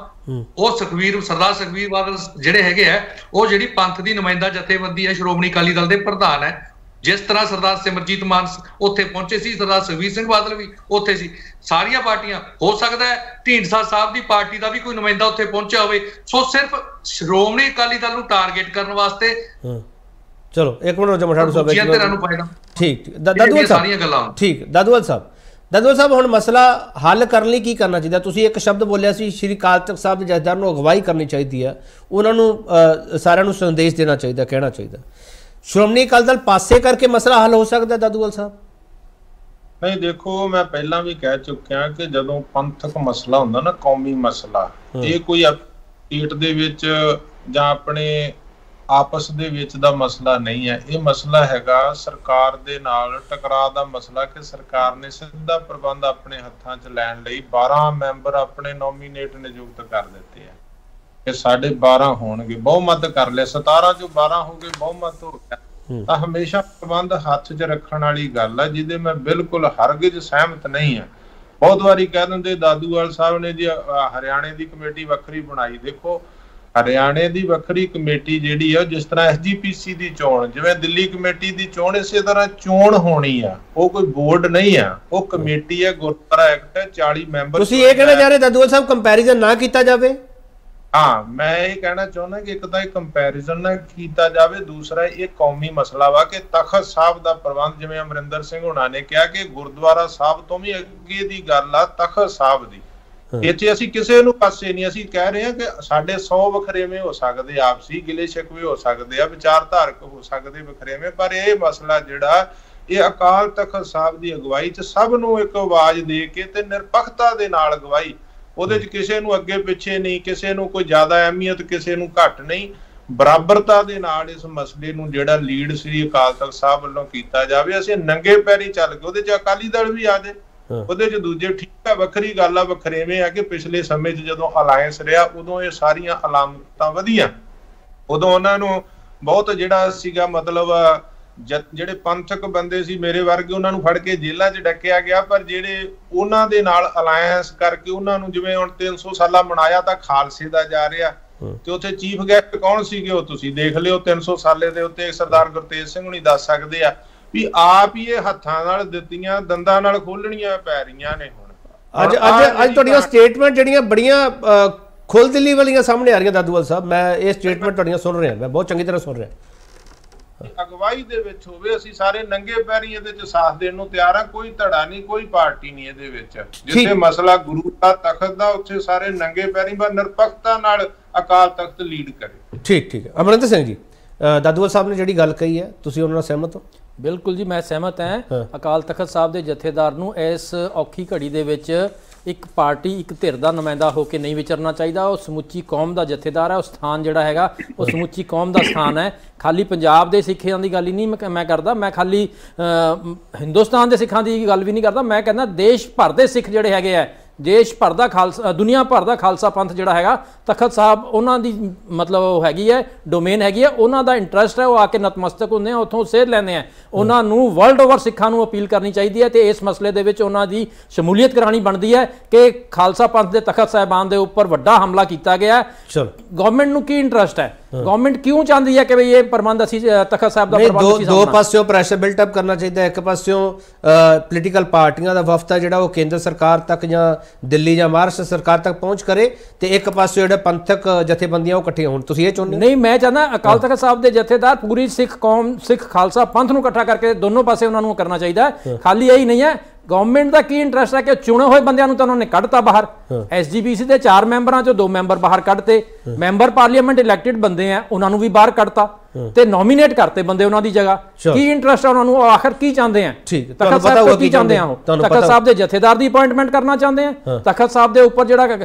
ਉਹ ਸਰਦਾਰ ਸੁਖਬੀਰ ਬਾਦਲ ਜਿਹੜੇ ਹੈਗੇ ਆ ਉਹ ਜਿਹੜੀ ਪੰਥ ਦੀ ਨੁਮਾਇੰਦਾ ਜਥੇਬੰਦੀ ਹੈ ਸ਼੍ਰੋਮਣੀ ਅਕਾਲੀ ਦਲ ਦੇ ਪ੍ਰਧਾਨ ਹੈ। ਜਿਸ ਤਰ੍ਹਾਂ ਸਰਦਾਰ ਸਿਮਰਜੀਤ ਮਾਨ ਉੱਥੇ ਪਹੁੰਚੇ ਸੀ, ਸਰਦਾਰ ਸੁਖਬੀਰ ਸਿੰਘ ਬਾਦਲ ਵੀ ਉੱਥੇ ਸੀ, ਸਾਰੀਆਂ ਪਾਰਟੀਆਂ, ਹੋ ਸਕਦਾ ਹੈ ਢੀਂਡਸਾ ਸਾਹਿਬ ਦੀ ਪਾਰਟੀ ਦਾ ਵੀ ਕੋਈ ਨੁਮਾਇੰਦਾ ਉੱਥੇ ਪਹੁੰਚਿਆ ਹੋਵੇ। ਸੋ ਸਿਰਫ ਸ਼੍ਰੋਮਣੀ ਅਕਾਲੀ ਦਲ ਨੂੰ ਟਾਰਗੇਟ ਕਰਨ ਵਾਸਤੇ। ਚਲੋ ਇੱਕ ਮਿੰਟ ਮਠਾੜੂ ਸਾਹਿਬ ਠੀਕ ਦਾਦੂਵਾਲ ਸਾਹਿਬ, ਠੀਕ ਦਾਦੂਵਾਲ ਸਾਹਿਬ ਹੁਣ ਮਸਲਾ ਹੱਲ ਕਰਨ ਲਈ ਕੀ ਕਰਨਾ ਚਾਹੀਦਾ? ਤੁਸੀਂ ਇੱਕ ਸ਼ਬਦ ਬੋਲਿਆ ਸੀ ਸ਼੍ਰੀ ਅਕਾਲ ਤਖਤ ਸਾਹਿਬ ਦੇ ਜਥੇਦਾਰ ਨੂੰ ਅਗਵਾਈ ਕਰਨੀ ਚਾਹੀਦੀ ਹੈ, ਉਹਨਾਂ ਨੂੰ ਸਾਰਿਆਂ ਨੂੰ ਸੰਦੇਸ਼ ਦੇਣਾ ਚਾਹੀਦਾ, ਕਹਿਣਾ ਚਾਹੀਦਾ। ਸ਼੍ਰੋਮਣੀ ਅਕਾਲੀ ਦਲ ਪਾਸੇ ਕਰਕੇ ਮਸਲਾ ਹੱਲ ਹੋ ਸਕਦਾ ਦਾਦੂਵਾਲ ਸਾਹਿਬ? ਨਹੀਂ ਦੇਖੋ ਮੈਂ ਪਹਿਲਾਂ ਵੀ ਕਹਿ ਚੁੱਕਿਆ ਕਿ ਜਦੋਂ ਪੰਥਕ ਮਸਲਾ ਹੁੰਦਾ ਨਾ, ਕੌਮੀ ਮਸਲਾ, ਇਹ ਕੋਈ ਸਟੇਟ ਦੇ ਵਿੱਚ ਜਾਂ ਆਪਣੇ ਆਪਸ ਦੇ ਵਿੱਚ ਦਾ ਮਸਲਾ ਨਹੀਂ ਹੈ। ਇਹ ਮਸਲਾ ਹੈਗਾ ਸਰਕਾਰ ਦੇ ਨਾਲ ਟਕਰਾਅ ਦਾ ਮਸਲਾ ਕਿ ਸਰਕਾਰ ਨੇ ਸਿੱਧਾ ਪ੍ਰਬੰਧ ਆਪਣੇ ਹੱਥਾਂ 'ਚ ਲੈਣ ਲਈ 12 ਮੈਂਬਰ ਆਪਣੇ ਨੋਮੀਨੇਟ ਨਿਯੁਕਤ ਕਰ ਦਿੱਤੇ ਆ ਕਿ ਸਾਡੇ 12 ਹੋਣਗੇ, ਬਹੁਮਤ ਕਰ ਲਿਆ, 17 ਚੋਂ 12 ਹੋ ਗਏ, ਬਹੁਮਤ ਹੋ ਗਿਆ। ਤਾਂ ਹਮੇਸ਼ਾ ਪ੍ਰਬੰਧ ਹੱਥ 'ਚ ਰੱਖਣ ਵਾਲੀ ਗੱਲ ਆ ਜਿਹਦੇ ਮੈਂ ਬਿਲਕੁਲ ਹਰਗਿਜ਼ ਸਹਿਮਤ ਨਹੀਂ ਆ। ਬਹੁਤ ਵਾਰੀ ਕਹਿ ਦਿੰਦੇ ਦਾਦੂਵਾਲ ਸਾਹਿਬ ਨੇ ਜੀ ਹਰਿਆਣੇ ਦੀ ਕਮੇਟੀ ਵੱਖਰੀ ਬਣਾਈ। ਦੇਖੋ ਹਰਿਆਣੇ ਦੀ ਵੱਖਰੀ ਕਮੇਟੀ ਜਿਹੜੀ ਆ, ਜਿਸ ਤਰ੍ਹਾਂ ਐਸਜੀਪੀਸੀ ਦੀ ਚੋਣ, ਜਿਵੇਂ ਦਿੱਲੀ ਕਮੇਟੀ ਦੀ ਚੋਣ, ਇਸੇ ਤਰ੍ਹਾਂ ਚੋਣ ਹੋਣੀ ਆ। ਉਹ ਕੋਈ ਬੋਰਡ ਨਹੀਂ ਆ, ਉਹ ਕਮੇਟੀ ਹੈ, ਗੁਰਦੁਆਰਾ ਐਕਟ ਹੈ, 40 ਮੈਂਬਰ। ਤੁਸੀਂ ਇਹ ਕਹਿਣਾ ਚਾਹ ਰਹੇ ਦਾਦੂਵਾਲ ਸਾਹਿਬ ਕੰਪੈਰੀਜ਼ਨ ਨਾ ਕੀਤਾ ਜਾਵੇ? ਹਾਂ, ਮੈਂ ਇਹ ਕਹਿਣਾ ਚਾਹੁੰਦਾ ਕਿ ਇੱਕ ਤਾਂ ਇਹ ਕੰਪੈਰੀਜ਼ਨ ਨਾ ਕੀਤਾ ਜਾਵੇ, ਦੂਸਰਾ ਇਹ ਕੌਮੀ ਮਸਲਾ ਵਾ ਕਿ ਤਖਤ ਸਾਹਿਬ ਦਾ ਪ੍ਰਬੰਧ, ਜਿਵੇਂ ਅਮਰਿੰਦਰ ਸਿੰਘ ਹੁਣਾਂ ਨੇ ਕਿਹਾ ਕਿ ਗੁਰਦੁਆਰਾ ਸਾਹਿਬ ਤੋਂ ਵੀ ਅੱਗੇ ਦੀ ਗੱਲ ਆ ਤਖਤ ਸਾਹਿਬ ਦੀ। ਇੱਥੇ ਅਸੀਂ ਕਿਸੇ ਨੂੰ ਪਾਸੇ ਨਹੀਂ, ਅਸੀਂ ਕਹਿ ਰਹੇ ਹਾਂ ਕਿ ਸਾਡੇ 100 ਵਖਰੇਵੇਂ ਹੋ ਸਕਦੇ, ਆਪਸੀ ਗਿਲੇ ਸ਼ਿਕਵੇ ਹੋ ਸਕਦੇ ਆ, ਵਿਚਾਰਧਾਰਕ ਹੋ ਸਕਦੇ ਵਖਰੇਵੇਂ, ਪਰ ਇਹ ਮਸਲਾ ਜਿਹੜਾ ਇਹ ਅਕਾਲ ਤਖਤ ਸਾਹਿਬ ਦੀ ਅਗਵਾਈ 'ਚ ਸਭ ਨੂੰ ਇੱਕ ਆਵਾਜ਼ ਦੇ ਕੇ ਤੇ ਨਿਰਪੱਖਤਾ ਦੇ ਨਾਲ ਅਗਵਾਈ, ਉਹਦੇ 'ਚ ਕਿਸੇ ਨੂੰ ਅੱਗੇ ਪਿੱਛੇ ਨਹੀਂ, ਕਿਸੇ ਨੂੰ ਕੋਈ ਜ਼ਿਆਦਾ ਅਹਿਮੀਅਤ, ਕਿਸੇ ਨੂੰ ਘੱਟ ਨਹੀਂ, ਬਰਾਬਰਤਾ ਦੇ ਨਾਲ ਇਸ ਮਸਲੇ ਨੂੰ ਜਿਹੜਾ ਲੀਡ ਸ੍ਰੀ ਅਕਾਲ ਤਖਤ ਸਾਹਿਬ ਵੱਲੋਂ ਕੀਤਾ ਜਾਵੇ। ਅਸੀਂ ਨੰਗੇ ਪੈਰੀ ਚੱਲ ਕੇ, ਉਹਦੇ 'ਚ ਅਕਾਲੀ ਦਲ ਵੀ ਆ ਜਾਏ, ਉਹਦੇ 'ਚ ਦੂਜੇ, ਠੀਕ ਆ, ਵੱਖਰੀ ਗੱਲ ਆ, ਵਖਰੇਵੇਂ ਆ ਕਿ ਪਿਛਲੇ ਸਮੇਂ 'ਚ ਜਦੋਂ ਅਲਾਇੰਸ ਰਿਹਾ ਉਦੋਂ ਇਹ ਸਾਰੀਆਂ ਅਲਾਮਤਾਂ ਵਧੀਆਂ, ਉਦੋਂ ਉਹਨਾਂ ਨੂੰ ਬਹੁਤ ਜਿਹੜਾ ਸੀਗਾ ਮਤਲਬ ਜਿਹੜੇ ਪੰਥਕ ਬੰਦੇ ਸੀ ਮੇਰੇ ਵਰਗੇ, ਉਹਨਾਂ ਨੂੰ ਫੜ ਕੇ ਜੇਲ੍ਹਾਂ 'ਚ ਡੱਕਿਆ ਗਿਆ, ਪਰ ਜਿਹੜੇ ਉਹਨਾਂ ਦੇ ਨਾਲ ਅਲਾਇੰਸ ਕਰਕੇ ਉਹਨਾਂ ਨੂੰ, ਜਿਵੇਂ ਹੁਣ 300 ਸਾਲਾ ਮਨਾਇਆ ਤਾਂ ਖਾਲਸੇ ਦਾ ਜਾ ਰਿਹਾ, ਤੇ ਉੱਥੇ ਚੀਫ ਗੈਸਟ ਕੌਣ ਸੀਗੇ ਉਹ ਤੁਸੀਂ ਦੇਖ ਲਿਓ। 300 ਸਾਲੇ ਦੇ ਉੱਤੇ ਸਰਦਾਰ ਗੁਰਤੇਜ ਸਿੰਘ ਹੁਣੀ ਦੱਸ ਸਕਦੇ ਆ ਵੀ ਆਪ ਹੀ ਇਹ ਹੱਥਾਂ ਨਾਲ ਦਿੱਤੀਆਂ ਦੰਦਾਂ ਨਾਲ ਖੋਲਣੀਆਂ ਪੈ ਰਹੀਆਂ ਨੇ। ਹੁਣ ਅੱਜ ਤੁਹਾਡੀਆਂ ਸਟੇਟਮੈਂਟ ਜਿਹੜੀਆਂ ਬੜੀਆਂ ਖੁੱਲ੍ਹਦਿਲੀ ਵਾਲੀਆਂ ਸਾਹਮਣੇ ਆ ਰਹੀਆਂ ਦਾਦੂਵਾਲ ਸਾਹਿਬ, ਮੈਂ ਇਹ ਸਟੇਟਮੈਂਟ ਤੁਹਾਡੀਆਂ ਸੁਣ ਰਿਹਾ, ਮੈਂ ਬਹੁਤ ਚੰਗੀ ਤਰ੍ਹਾਂ ਸੁਣ ਰਿਹਾ। ਅਗਵਾਈ ਦੇ ਵਿੱਚ ਹੋਵੇ, ਅਸੀਂ ਸਾਰੇ ਨੰਗੇ ਪੈਰੀ ਇਹਦੇ 'ਚ ਸਾਥ ਦੇਣ ਨੂੰ ਤਿਆਰ ਆ, ਕੋਈ ਧੜਾ ਨਹੀਂ, ਕੋਈ ਪਾਰਟੀ ਨਹੀਂ ਇਹਦੇ ਵਿੱਚ। ਜਿੱਥੇ ਮਸਲਾ ਗੁਰੂ ਦਾ ਤਖਤ ਦਾ, ਉੱਥੇ ਸਾਰੇ ਨੰਗੇ ਪੈਰੀ ਪਰ ਨਿਰਪੱਖਤਾ ਨਾਲ ਅਕਾਲ ਤਖਤ ਲੀਡ ਕਰੇ। ਠੀਕ ਹੈ। ਅਮਰਿੰਦਰ ਸਿੰਘ ਜੀ, ਦਾਦੂਵਾਲ ਸਾਹਿਬ ਨੇ ਜਿਹੜੀ ਗੱਲ ਕਹੀ ਹੈ, ਤੁਸੀਂ ਉਹਨਾਂ ਨਾਲ ਸਹਿਮਤ ਹੋ? ਬਿਲਕੁਲ ਜੀ, ਮੈਂ ਸਹਿਮਤ ਹਾਂ। ਅਕਾਲ ਤਖਤ ਸਾਹਿਬ ਦੇ ਜਥੇਦਾਰ ਨੂੰ ਇਸ ਔਖੀ ਘੜੀ ਦੇ ਵਿੱਚ ਇੱਕ ਪਾਰਟੀ, ਇੱਕ ਧਿਰ ਦਾ ਨੁਮਾਇੰਦਾ ਹੋ ਕੇ ਨਹੀਂ ਵਿਚਰਨਾ ਚਾਹੀਦਾ। ਉਹ ਸਮੁੱਚੀ ਕੌਮ ਦਾ ਜਥੇਦਾਰ ਹੈ। ਉਹ ਸਥਾਨ ਜਿਹੜਾ ਹੈਗਾ ਉਹ ਸਮੁੱਚੀ ਕੌਮ ਦਾ ਸਥਾਨ ਹੈ। ਖਾਲੀ ਪੰਜਾਬ ਦੇ ਸਿੱਖਾਂ ਦੀ ਗੱਲ ਹੀ ਨਹੀਂ ਮੈਂ ਕਰਦਾ, ਮੈਂ ਖਾਲੀ ਹਿੰਦੁਸਤਾਨ ਦੇ ਸਿੱਖਾਂ ਦੀ ਗੱਲ ਵੀ ਨਹੀਂ ਕਰਦਾ। ਮੈਂ ਕਹਿੰਦਾ ਦੇਸ਼ ਭਰ ਦੇ ਸਿੱਖ ਜਿਹੜੇ ਹੈਗੇ ਆ, ਦੇਸ਼ ਭਰ ਦਾ ਖਾਲਸਾ, ਦੁਨੀਆ ਭਰ ਦਾ ਖਾਲਸਾ ਪੰਥ ਜਿਹੜਾ ਹੈਗਾ, ਤਖਤ ਸਾਹਿਬ ਉਹਨਾਂ ਦੀ ਮਤਲਬ ਉਹ ਹੈਗੀ ਹੈ, ਡੋਮੇਨ ਹੈਗੀ ਹੈ, ਉਹਨਾਂ ਦਾ ਇੰਟਰਸਟ ਹੈ। ਉਹ ਆ ਕੇ ਨਤਮਸਤਕ ਹੁੰਦੇ ਆ, ਉੱਥੋਂ ਸੇਧ ਲੈਂਦੇ ਆ। ਉਹਨਾਂ ਨੂੰ ਵਰਲਡ ਓਵਰ ਸਿੱਖਾਂ ਨੂੰ ਅਪੀਲ ਕਰਨੀ ਚਾਹੀਦੀ ਹੈ ਤੇ ਇਸ ਮਸਲੇ ਦੇ ਵਿੱਚ ਉਹਨਾਂ ਦੀ ਸ਼ਮੂਲੀਅਤ ਕਰਾਉਣੀ ਬਣਦੀ ਹੈ ਕਿ ਖਾਲਸਾ ਪੰਥ ਦੇ ਤਖਤ ਸਾਹਿਬਾਨ ਦੇ ਉੱਪਰ ਵੱਡਾ ਹਮਲਾ ਕੀਤਾ ਗਿਆ। ਗਵਰਨਮੈਂਟ ਨੂੰ ਕੀ ਇੰਟਰਸਟ ਹੈ? ਗਵਰਨਮੈਂਟ ਕਿਉਂ ਚਾਹੁੰਦੀ ਹੈ ਕਿ ਬਈ ਇਹ ਪ੍ਰਬੰਧ ਅਸੀਂ ਤਖਤ ਸਾਹਿਬ ਦਾ ਪ੍ਰਬੰਧ ਅਸੀਂ ਦੋ ਪਾਸਿਓਂ ਪ੍ਰੈਸ਼ਰ ਬਿਲਟ ਅਪ ਕਰਨਾ ਚਾਹੀਦਾ। ਇੱਕ ਪਾਸਿਓਂ ਪੋਲੀਟੀਕਲ ਪਾਰਟੀਆਂ ਦਾ ਵਫਦ ਜਿਹੜਾ ਉਹ ਕੇਂਦਰ ਸਰਕਾਰ ਤੱਕ ਜਾਂ ਦਿੱਲੀ ਜਾਂ ਮਹਾਰਾਸ਼ਟਰ ਸਰਕਾਰ ਤੱਕ ਪਹੁੰਚ ਕਰੇ, ਤੇ ਇੱਕ ਪਾਸੇ ਜਿਹੜੇ ਪੰਥਕ ਜਥੇਬੰਦੀਆਂ ਉਹ ਇਕੱਠੀਆਂ ਹੋਣ। ਤੁਸੀਂ ਇਹ ਚਾਹੁੰਦੇ? ਨਹੀਂ, ਮੈਂ ਚਾਹੁੰਦਾ ਅਕਾਲ ਤਖਤ ਸਾਹਿਬ ਦੇ ਜਥੇਦਾਰ ਪੂਰੀ ਸਿੱਖ ਕੌਮ, ਸਿੱਖ ਖਾਲਸਾ ਪੰਥ ਨੂੰ ਇਕੱਠਾ ਕਰਕੇ ਦੋਨੋਂ ਪਾਸੇ ਉਹਨਾਂ ਨੂੰ ਕਰਨਾ ਚਾਹੀਦਾ। ਖਾਲੀ ਇਹੀ ਨਹੀਂ ਹੈ। ਗਵਰਨਮੈਂਟ ਦਾ ਕੀ ਇੰਟਰਸਟ ਹੈ ਕਿ ਚੁਣੇ ਹੋਏ ਬੰਦਿਆਂ ਨੂੰ ਤਾਂ ਉਹਨਾਂ ਨੇ ਕੱਢਤਾ ਬਾਹਰ। ਐਸਜੀਪੀਸੀ ਦੇ 4 ਮੈਂਬਰਾਂ ਚੋਂ 2 ਮੈਂਬਰ ਬਾਹਰ ਕੱਢਤੇ। ਮੈਂਬਰ ਪਾਰਲੀਮੈਂਟ ਇਲੈਕਟਿਡ ਬੰਦੇ ਆ, ਉਹਨਾਂ ਨੂੰ ਵੀ ਬਾਹਰ ਕੱਢਤਾ ਤੇ ਨੋਮੀਨੇਟ ਕਰਤੇ ਬੰਦੇ ਉਹਨਾਂ ਦੀ ਜਗ੍ਹਾ। ਕੀ ਇੰਟਰਸਟ ਹੈ ਉਹਨਾਂ ਨੂੰ? ਆਖਰ ਕੀ ਚਾਹੁੰਦੇ ਆ? ਤਖਤ ਸਾਹਿਬ ਤੋਂ ਕੀ ਚਾਹੁੰਦੇ ਆ? ਉਹ ਤਖਤ ਸਾਹਿਬ ਦੇ ਜਥੇਦਾਰ ਦੀ ਅਪਾਇੰਟਮੈਂਟ ਕਰਨਾ ਚਾਹੁੰਦੇ ਆ। ਤਖਤ ਸਾਹਿਬ ਦੇ ਉੱਪਰ ਜਿਹੜਾ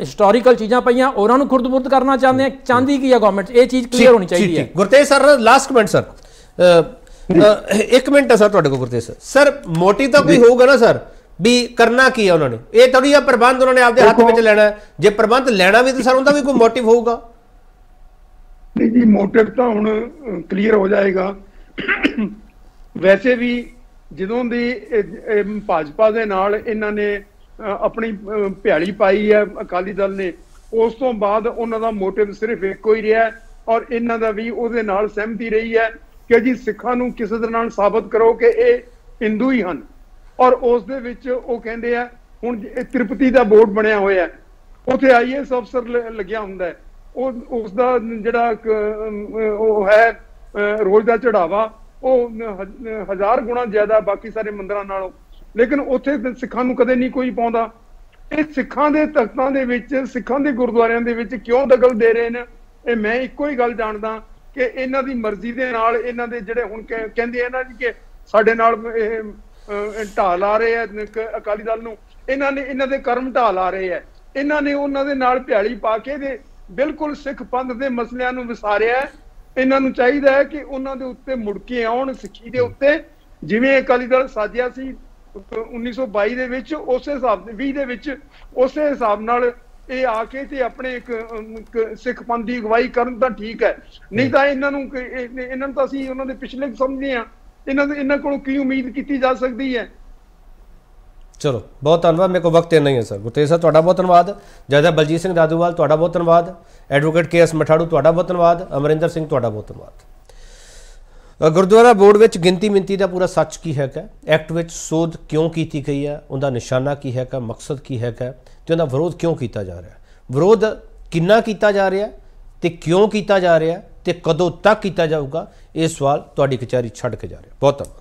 ਹਿਸਟੋਰੀਕਲ ਚੀਜ਼ਾਂ ਪਈਆਂ ਉਹਨਾਂ ਨੂੰ ਖੁਰਦ-ਬੁਰਦ ਕਰਨਾ ਚਾਹੁੰਦੇ ਆ। ਚਾਹੁੰਦੀ ਕੀ ਹੈ ਗਵਰਨਮੈਂਟ? ਇਹ ਚੀਜ਼ ਕਲੀਅਰ ਹੋਣੀ ਚਾਹੀਦੀ ਹੈ। Gurtej sir, last comment sir, 1 minute ਹੈ ਸਰ ਤੁਹਾਡੇ ਕੋਲ। ਗੁਰਤੇਜ ਸਰ, ਮੋਟਿਵ ਤਾਂ ਕੋਈ ਹੋਊਗਾ ਨਾ ਸਰ, ਵੀ ਕਰਨਾ ਕੀ ਹੈ ਉਹਨਾਂ ਨੇ? ਇਹ ਥੋੜੀ ਜਿਹਾ ਪ੍ਰਬੰਧ ਉਹਨਾਂ ਨੇ ਆਪਦੇ ਹੱਥ ਵਿੱਚ ਲੈਣਾ ਹੈ। ਜੇ ਪ੍ਰਬੰਧ ਲੈਣਾ ਵੀ ਤਾਂ ਸਰ ਉਹਦਾ ਵੀ ਕੋਈ ਮੋਟਿਵ ਹੋਊਗਾ। ਨਹੀਂ ਜੀ, ਮੋਟਿਵ ਤਾਂ ਹੁਣ ਕਲੀਅਰ ਹੋ ਜਾਏਗਾ। ਵੈਸੇ ਵੀ ਜਦੋਂ ਦੀ ਭਾਜਪਾ ਦੇ ਨਾਲ ਇਹਨਾਂ ਨੇ ਆਪਣੀ ਭਿਆਲੀ ਪਾਈ ਹੈ ਅਕਾਲੀ ਦਲ ਨੇ, ਉਸ ਤੋਂ ਬਾਅਦ ਉਹਨਾਂ ਦਾ ਮੋਟਿਵ ਸਿਰਫ ਇੱਕੋ ਹੀ ਰਿਹਾ ਔਰ ਇਹਨਾਂ ਦਾ ਵੀ ਉਹਦੇ ਨਾਲ ਸਹਿਮਤੀ ਰਹੀ ਹੈ ਕਿ ਜੀ ਸਿੱਖਾਂ ਨੂੰ ਕਿਸੇ ਦੇ ਨਾਲ ਸਾਬਤ ਕਰੋ ਕਿ ਇਹ ਹਿੰਦੂ ਹੀ ਹਨ। ਔਰ ਉਸ ਦੇ ਵਿੱਚ ਉਹ ਕਹਿੰਦੇ ਆ, ਹੁਣ ਤ੍ਰਿਪਤੀ ਦਾ ਬੋਰਡ ਬਣਿਆ ਹੋਇਆ, ਉੱਥੇ IAS ਅਫਸਰ ਲੱਗਿਆ ਹੁੰਦਾ, ਉਸ ਦਾ ਜਿਹੜਾ ਉਹ ਹੈ ਰੋਜ਼ ਦਾ ਚੜਾਵਾ ਉਹ 1000 ਗੁਣਾ ਜ਼ਿਆਦਾ ਬਾਕੀ ਸਾਰੇ ਮੰਦਰਾਂ ਨਾਲੋਂ, ਲੇਕਿਨ ਉੱਥੇ ਸਿੱਖਾਂ ਨੂੰ ਕਦੇ ਨਹੀਂ ਕੋਈ ਪਾਉਂਦਾ। ਇਹ ਸਿੱਖਾਂ ਦੇ ਤਖਤਾਂ ਦੇ ਵਿੱਚ, ਸਿੱਖਾਂ ਦੇ ਗੁਰਦੁਆਰਿਆਂ ਦੇ ਵਿੱਚ ਕਿਉਂ ਦਖਲ ਦੇ ਰਹੇ ਨੇ? ਇਹ ਮੈਂ ਇੱਕੋ ਹੀ ਗੱਲ ਜਾਣਦਾ ਕਿ ਇਹਨਾਂ ਦੀ ਮਰਜ਼ੀ ਦੇ ਨਾਲ ਇਹਨਾਂ ਦੇ ਜਿਹੜੇ ਹੁਣ ਕਹਿੰਦੇ ਆ ਨਾ ਜੀ ਕਿ ਸਾਡੇ ਨਾਲ ਇਹ ਢਾਹ ਲਾ ਰਹੇ ਆ ਅਕਾਲੀ ਦਲ ਨੂੰ, ਇਹਨਾਂ ਦੇ ਕਰਮ ਢਾਹ ਲਾ ਰਹੇ ਆ। ਇਹਨਾਂ ਨੇ ਉਹਨਾਂ ਦੇ ਨਾਲ ਭਿਆਲੀ ਪਾ ਕੇ ਦੇ ਬਿਲਕੁਲ ਸਿੱਖ ਪੰਥ ਦੇ ਮਸਲਿਆਂ ਨੂੰ ਵਿਸਾਰਿਆ। ਇਹਨਾਂ ਨੂੰ ਚਾਹੀਦਾ ਹੈ ਕਿ ਉਹਨਾਂ ਦੇ ਉੱਤੇ ਮੁੜ ਕੇ ਆਉਣ, ਸਿੱਖੀ ਦੇ ਉੱਤੇ, ਜਿਵੇਂ ਅਕਾਲੀ ਦਲ ਸਾਜਿਆ ਸੀ 1922 ਦੇ ਵਿੱਚ, ਉਸੇ ਹਿਸਾਬ 20 ਦੇ ਵਿੱਚ ਉਸੇ ਹਿਸਾਬ ਨਾਲ ਇਹ ਆ ਕੇ ਤੇ ਆਪਣੇ ਇੱਕ ਸਿੱਖ ਪੰਥ ਦੀ ਅਗਵਾਈ ਕਰਨ ਤਾਂ ਠੀਕ ਹੈ। ਨਹੀਂ ਤਾਂ ਇਹਨਾਂ ਨੂੰ ਤਾਂ ਅਸੀਂ ਉਹਨਾਂ ਦੇ ਪਿਛਲੇ ਸਮਝਦੇ ਹਾਂ। ਇਹਨਾਂ ਕੋਲੋਂ ਕੀ ਉਮੀਦ ਕੀਤੀ ਜਾ ਸਕਦੀ ਹੈ? ਚਲੋ ਬਹੁਤ ਧੰਨਵਾਦ, ਮੇਰੇ ਕੋਲ ਵਕਤ ਇੰਨਾ ਹੀ ਹੈ ਸਰ। ਗੁਰਤੇਜ ਸਾਹਿਬ ਤੁਹਾਡਾ ਬਹੁਤ ਧੰਨਵਾਦ, ਜੱਜ ਬਲਜੀਤ ਸਿੰਘ ਦਾਦੂਵਾਲ ਤੁਹਾਡਾ ਬਹੁਤ ਧੰਨਵਾਦ, ਐਡਵੋਕੇਟ KS ਮਠਾੜੂ ਤੁਹਾਡਾ ਬਹੁਤ ਧੰਨਵਾਦ, ਅਮਰਿੰਦਰ ਸਿੰਘ ਤੁਹਾਡਾ ਬਹੁਤ ਧੰਨਵਾਦ। ਗੁਰਦੁਆਰਾ ਬੋਰਡ ਵਿੱਚ ਗਿਣਤੀ ਮਿੰਤੀ ਦਾ ਪੂਰਾ ਸੱਚ ਕੀ ਹੈਗਾ, ਐਕਟ ਵਿੱਚ ਸੋਧ ਕਿਉਂ ਕੀਤੀ ਗਈ ਹੈ, ਉਹਦਾ ਨਿਸ਼ਾਨਾ ਕੀ ਹੈਗਾ, ਮਕਸਦ ਕੀ ਹੈਗਾ ਤੇ ਉਹਦਾ ਵਿਰੋਧ ਕਿਉਂ ਕੀਤਾ ਜਾ ਰਿਹਾ, ਵਿਰੋਧ ਕਿੰਨਾ ਕੀਤਾ ਜਾ ਰਿਹਾ ਤੇ ਕਿਉਂ ਕੀਤਾ ਜਾ ਰਿਹਾ ਤੇ ਕਦੋਂ ਤੱਕ ਕੀਤਾ ਜਾਊਗਾ, ਇਹ ਸਵਾਲ ਤੁਹਾਡੀ ਕਚਹਿਰੀ ਛੱਡ ਕੇ ਜਾ ਰਿਹਾ। ਬਹੁਤ ਧੰਨਵਾਦ।